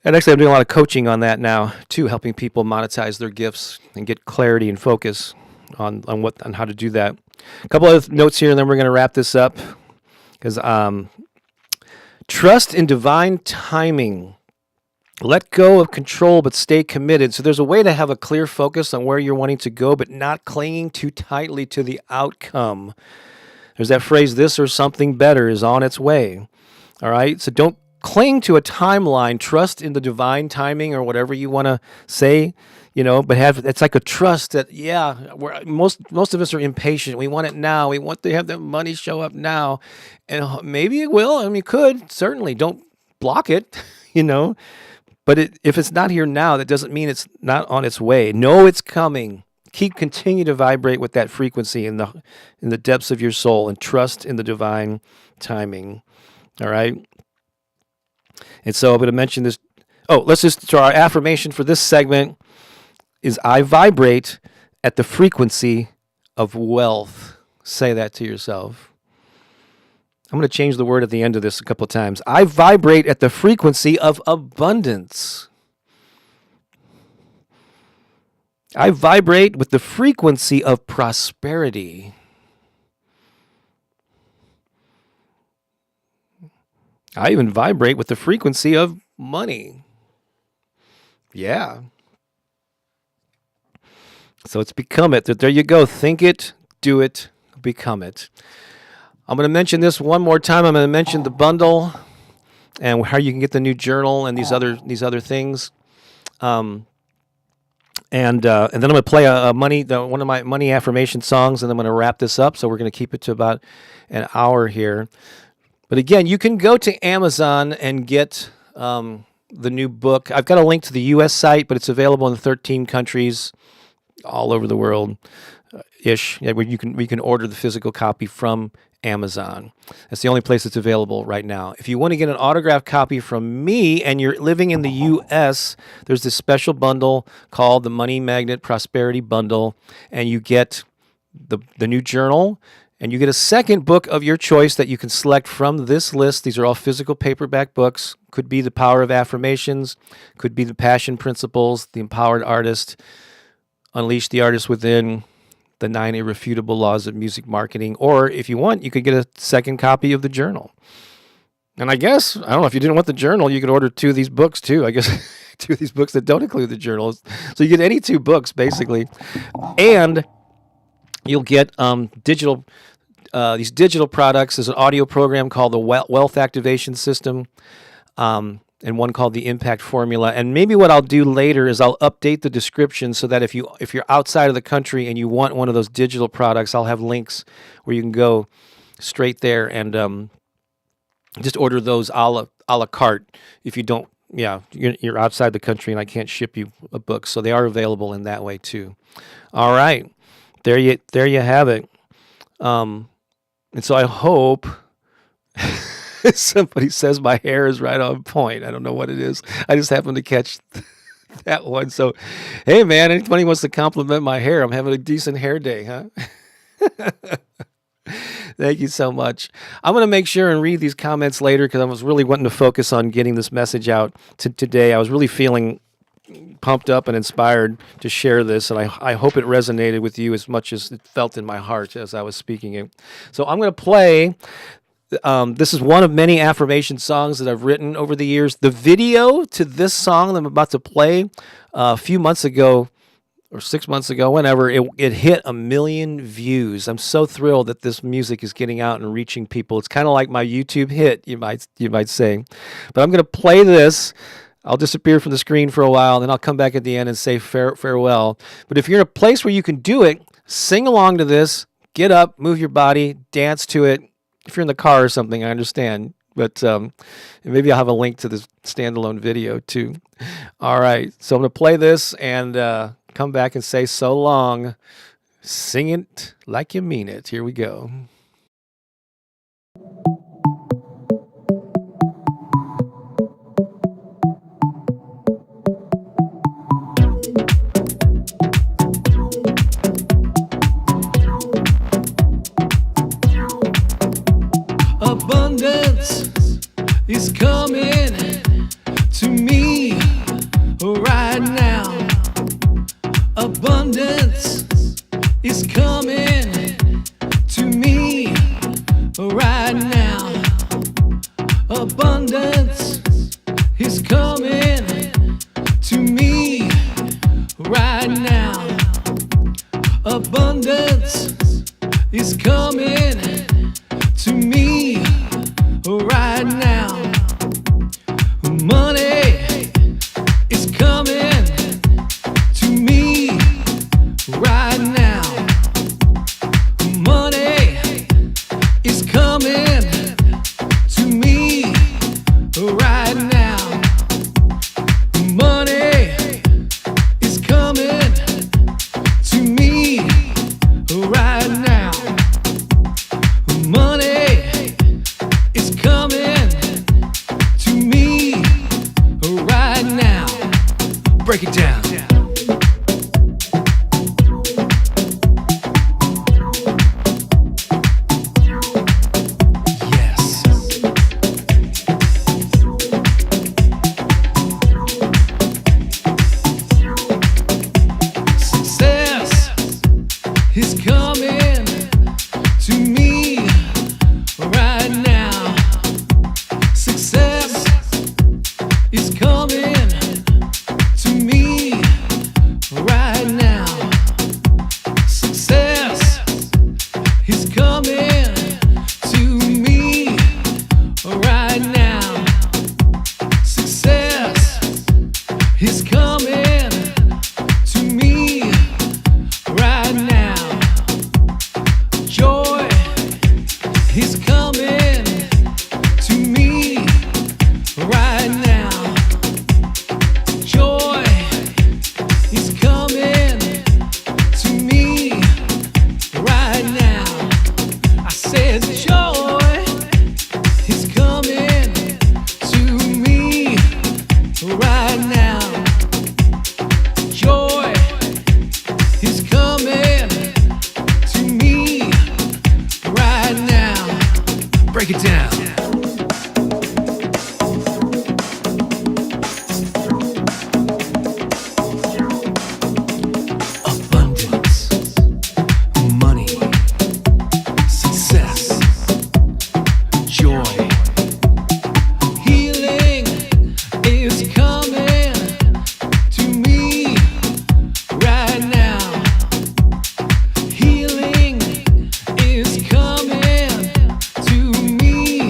Speaker 1: And actually, I'm doing a lot of coaching on that now too, helping people monetize their gifts and get clarity and focus on how to do that. A couple of notes here, and then we're going to wrap this up. Because trust in divine timing. Let go of control, but stay committed. So there's a way to have a clear focus on where you're wanting to go, but not clinging too tightly to the outcome. There's that phrase, this or something better is on its way. All right? So don't cling to a timeline. Trust in the divine timing or whatever you want to say, but it's like a trust that, most of us are impatient. We want it now. We want to have the money show up now. And maybe it will. I mean, it could. Certainly. Don't block it, But if it's not here now, that doesn't mean it's not on its way. Know it's coming. Continue to vibrate with that frequency in the depths of your soul and trust in the divine timing. All right? And so I'm going to mention this. So our affirmation for this segment is I vibrate at the frequency of wealth. Say that to yourself. I'm going to change the word at the end of this a couple of times. I vibrate at the frequency of abundance. I vibrate with the frequency of prosperity. I even vibrate with the frequency of money. Yeah. So it's become it. There you go. Think it, do it, become it. I'm going to mention this one more time. I'm going to mention the bundle and how you can get the new journal and these other things. And then I'm going to play one of my money affirmation songs, and I'm going to wrap this up. So we're going to keep it to about an hour here. But again, you can go to Amazon and get the new book. I've got a link to the U.S. site, but it's available in 13 countries all over the world, ish. Yeah, where we can order the physical copy from Amazon. That's the only place it's available right now. If you want to get an autographed copy from me and you're living in the U.S., there's this special bundle called the Money Magnet Prosperity Bundle, and you get the new journal. And you get a second book of your choice that you can select from this list. These are all physical paperback books. Could be The Power of Affirmations. Could be The Passion Principles, The Empowered Artist, Unleash the Artist Within, The 9 Irrefutable Laws of Music Marketing. Or if you want, you could get a second copy of the journal. And I guess, I don't know, if you didn't want the journal, you could order 2 of these books too. I guess 2 of these books that don't include the journals. So you get any 2 books, basically. And you'll get these digital products. There's an audio program called the Wealth Activation System, and one called the Impact Formula. And maybe what I'll do later is I'll update the description so that if you're outside of the country and you want one of those digital products, I'll have links where you can go straight there and just order those a la carte. If you don't, you're outside the country and I can't ship you a book, so they are available in that way too. All right. There you have it. And so I hope somebody says my hair is right on point. I don't know what it is. I just happened to catch that one. So, hey, man, anybody wants to compliment my hair, I'm having a decent hair day, huh? Thank you so much. I'm going to make sure and read these comments later because I was really wanting to focus on getting this message out today. I was really feeling pumped up and inspired to share this, and I hope it resonated with you as much as it felt in my heart as I was speaking it. So I'm going to play, this is one of many affirmation songs that I've written over the years. The video to this song that I'm about to play a few months ago, or 6 months ago, whenever, it hit 1 million views. I'm so thrilled that this music is getting out and reaching people. It's kind of like my YouTube hit, you might say. But I'm going to play this. I'll disappear from the screen for a while, and then I'll come back at the end and say farewell. But if you're in a place where you can do it, sing along to this, get up, move your body, dance to it. If you're in the car or something, I understand. But maybe I'll have a link to this standalone video too. All right, so I'm going to play this and come back and say so long. Sing it like you mean it. Here we go. Abundance is coming to me right now. Abundance is coming to me right now. Abundance is coming to me right now. Abundance is coming to me right now. Money is coming to me right now. Money is coming to me right now. Money is coming to me right now. Money is coming to me right now. Break it down. Yes. Success is coming to me right now. Success is coming to me right now. Success is coming to me right now. Success is coming to me right now. Joy is coming to me right now. Joy is coming to me right now. I said joy is coming to me right now. Joy is coming to me right now. Break it down. Abundance, money, success, joy, healing is coming to me right now. Healing is coming to me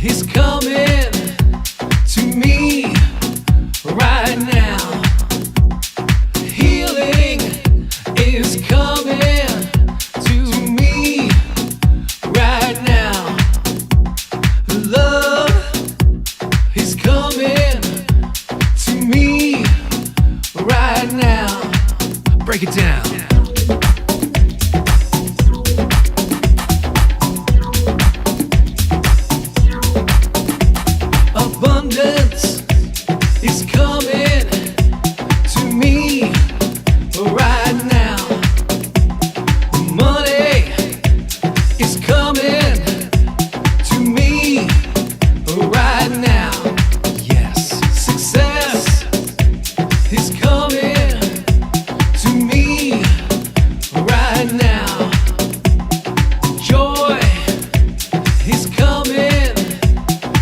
Speaker 1: is coming to me right now. Healing is coming to me right now. Love is coming to me right now. Break it down. Abundance is coming to me right now. Money is coming to me right now. Yes. Success is coming to me right now. Joy is coming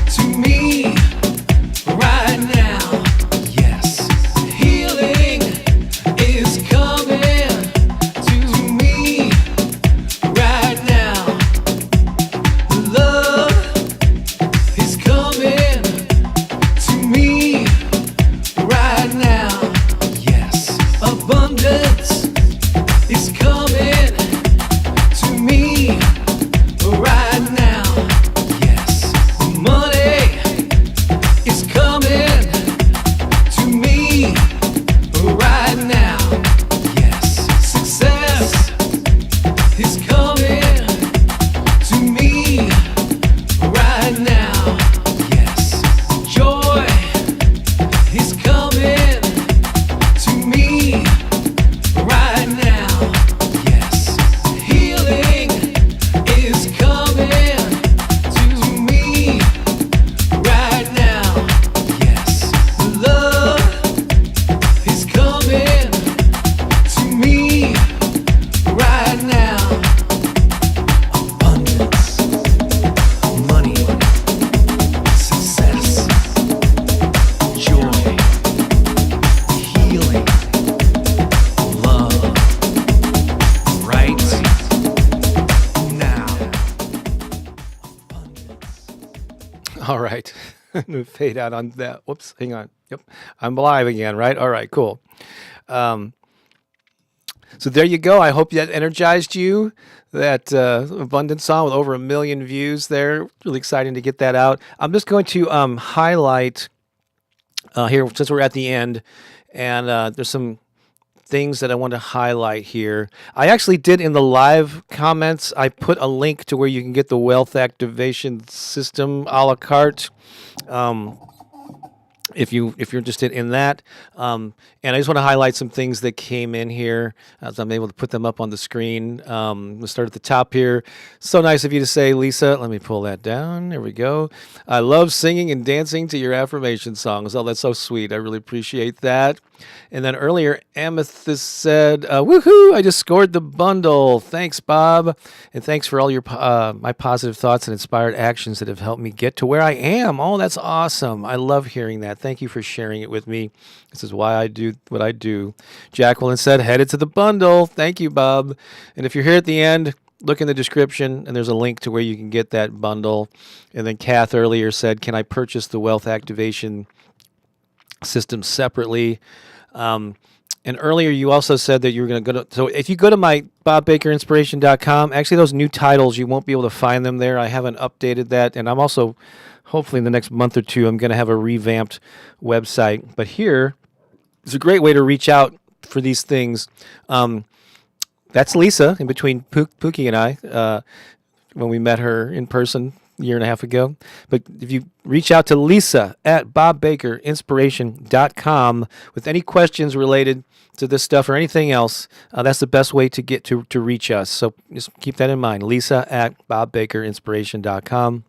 Speaker 1: to me right now. Yes. Healing is coming to me right now. Love is coming to me right now. Yes. Abundance is coming to me right now. Yes. Money is coming to me right now. Yes. Success is coming to me right now. Yes. Joy is coming to me right now. Yes. Healing is coming to me right now. Yes. Love is coming to me right now. Abundance, money, success, joy, healing, love, right now. All right. I'm going to fade out on that. Whoops. Hang on. Yep. I'm live again, right? All right, cool. So there you go. I hope that energized you. That Abundance song with over 1 million views there. Really exciting to get that out. I'm just going to highlight here, since we're at the end, and there's some things that I want to highlight here. I actually did in the live comments, I put a link to where you can get the wealth activation system a la carte. If you're interested in that. And I just want to highlight some things that came in here as I'm able to put them up on the screen. We'll start at the top here. So nice of you to say, Lisa. Let me pull that down. There we go. I love singing and dancing to your affirmation songs. Oh, that's so sweet. I really appreciate that. And then earlier, Amethyst said, woohoo, I just scored the bundle. Thanks, Bob. And thanks for all your my positive thoughts and inspired actions that have helped me get to where I am. Oh, that's awesome. I love hearing that. Thank you for sharing it with me. This is why I do what I do. Jacqueline said, headed to the bundle. Thank you, Bob. And if you're here at the end, look in the description, and there's a link to where you can get that bundle. And then Kath earlier said, can I purchase the wealth activation system separately? And earlier you also said that you were going to go to, so if you go to my bobbakerinspiration.com, actually those new titles, you won't be able to find them there. I haven't updated that. And I'm also, hopefully in the next month or two, I'm going to have a revamped website. But here is a great way to reach out for these things. That's Lisa, in between Pookie and I, when we met her in person a year and a half ago. But if you reach out to Lisa at bobbakerinspiration.com with any questions related to this stuff or anything else, that's the best way to get to reach us. So just keep that in mind. Lisa at bobbakerinspiration.com.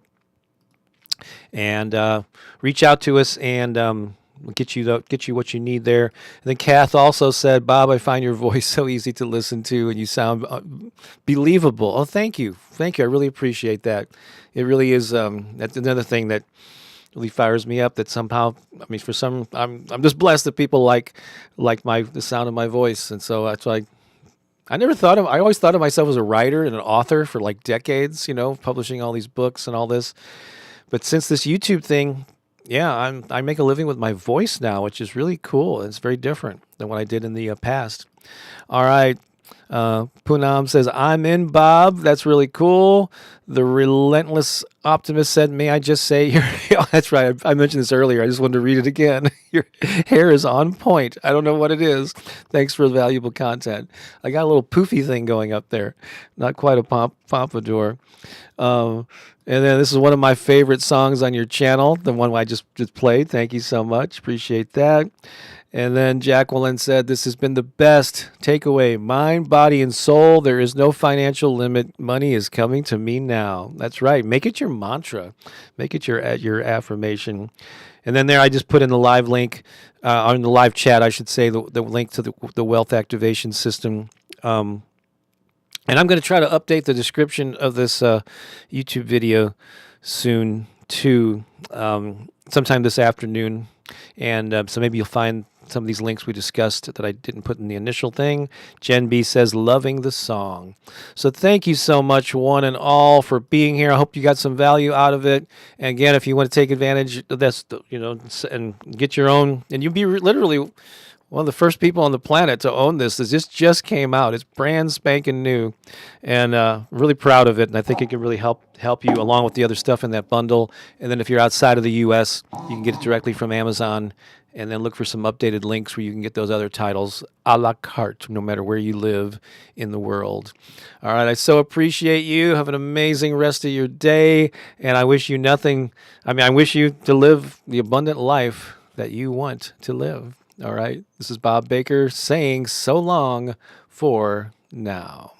Speaker 1: And reach out to us, and we'll get you what you need there. And then Kath also said, Bob, I find your voice so easy to listen to, and you sound believable. Oh, thank you. I really appreciate that. It really is. That's another thing that really fires me up. That somehow, I mean, for some, I'm just blessed that people like the sound of my voice, and so that's why. I always thought of myself as a writer and an author for like decades, publishing all these books and all this. But since this YouTube thing, yeah, I make a living with my voice now, which is really cool. It's very different than what I did in the past. All right. Poonam says, I'm in, Bob. That's really cool. The relentless optimist said, may I just say, oh, that's right. I mentioned this earlier. I just wanted to read it again. Your hair is on point. I don't know what it is. Thanks for the valuable content. I got a little poofy thing going up there. Not quite a pompadour. And then this is one of my favorite songs on your channel, the one I just played. Thank you so much. Appreciate that. And then Jacqueline said, this has been the best takeaway. Mind, body, and soul. There is no financial limit. Money is coming to me now. That's right. Make it your mantra. Make it your affirmation. And then there I just put in the live link, on the live chat, I should say, the link to the wealth activation system. And I'm going to try to update the description of this YouTube video soon, too, sometime this afternoon. And so maybe you'll find some of these links we discussed that I didn't put in the initial thing. Jen B says, loving the song. So thank you so much, one and all, for being here. I hope you got some value out of it. And again, if you want to take advantage of this, and get your own, and you'll be literally one of the first people on the planet to own this. This just came out. It's brand spanking new, and really proud of it. And I think it can really help you along with the other stuff in that bundle. And then if you're outside of the U.S., you can get it directly from Amazon. And then look for some updated links where you can get those other titles a la carte, no matter where you live in the world. All right, I so appreciate you. Have an amazing rest of your day. And I wish you I wish you to live the abundant life that you want to live. All right, this is Bob Baker saying so long for now.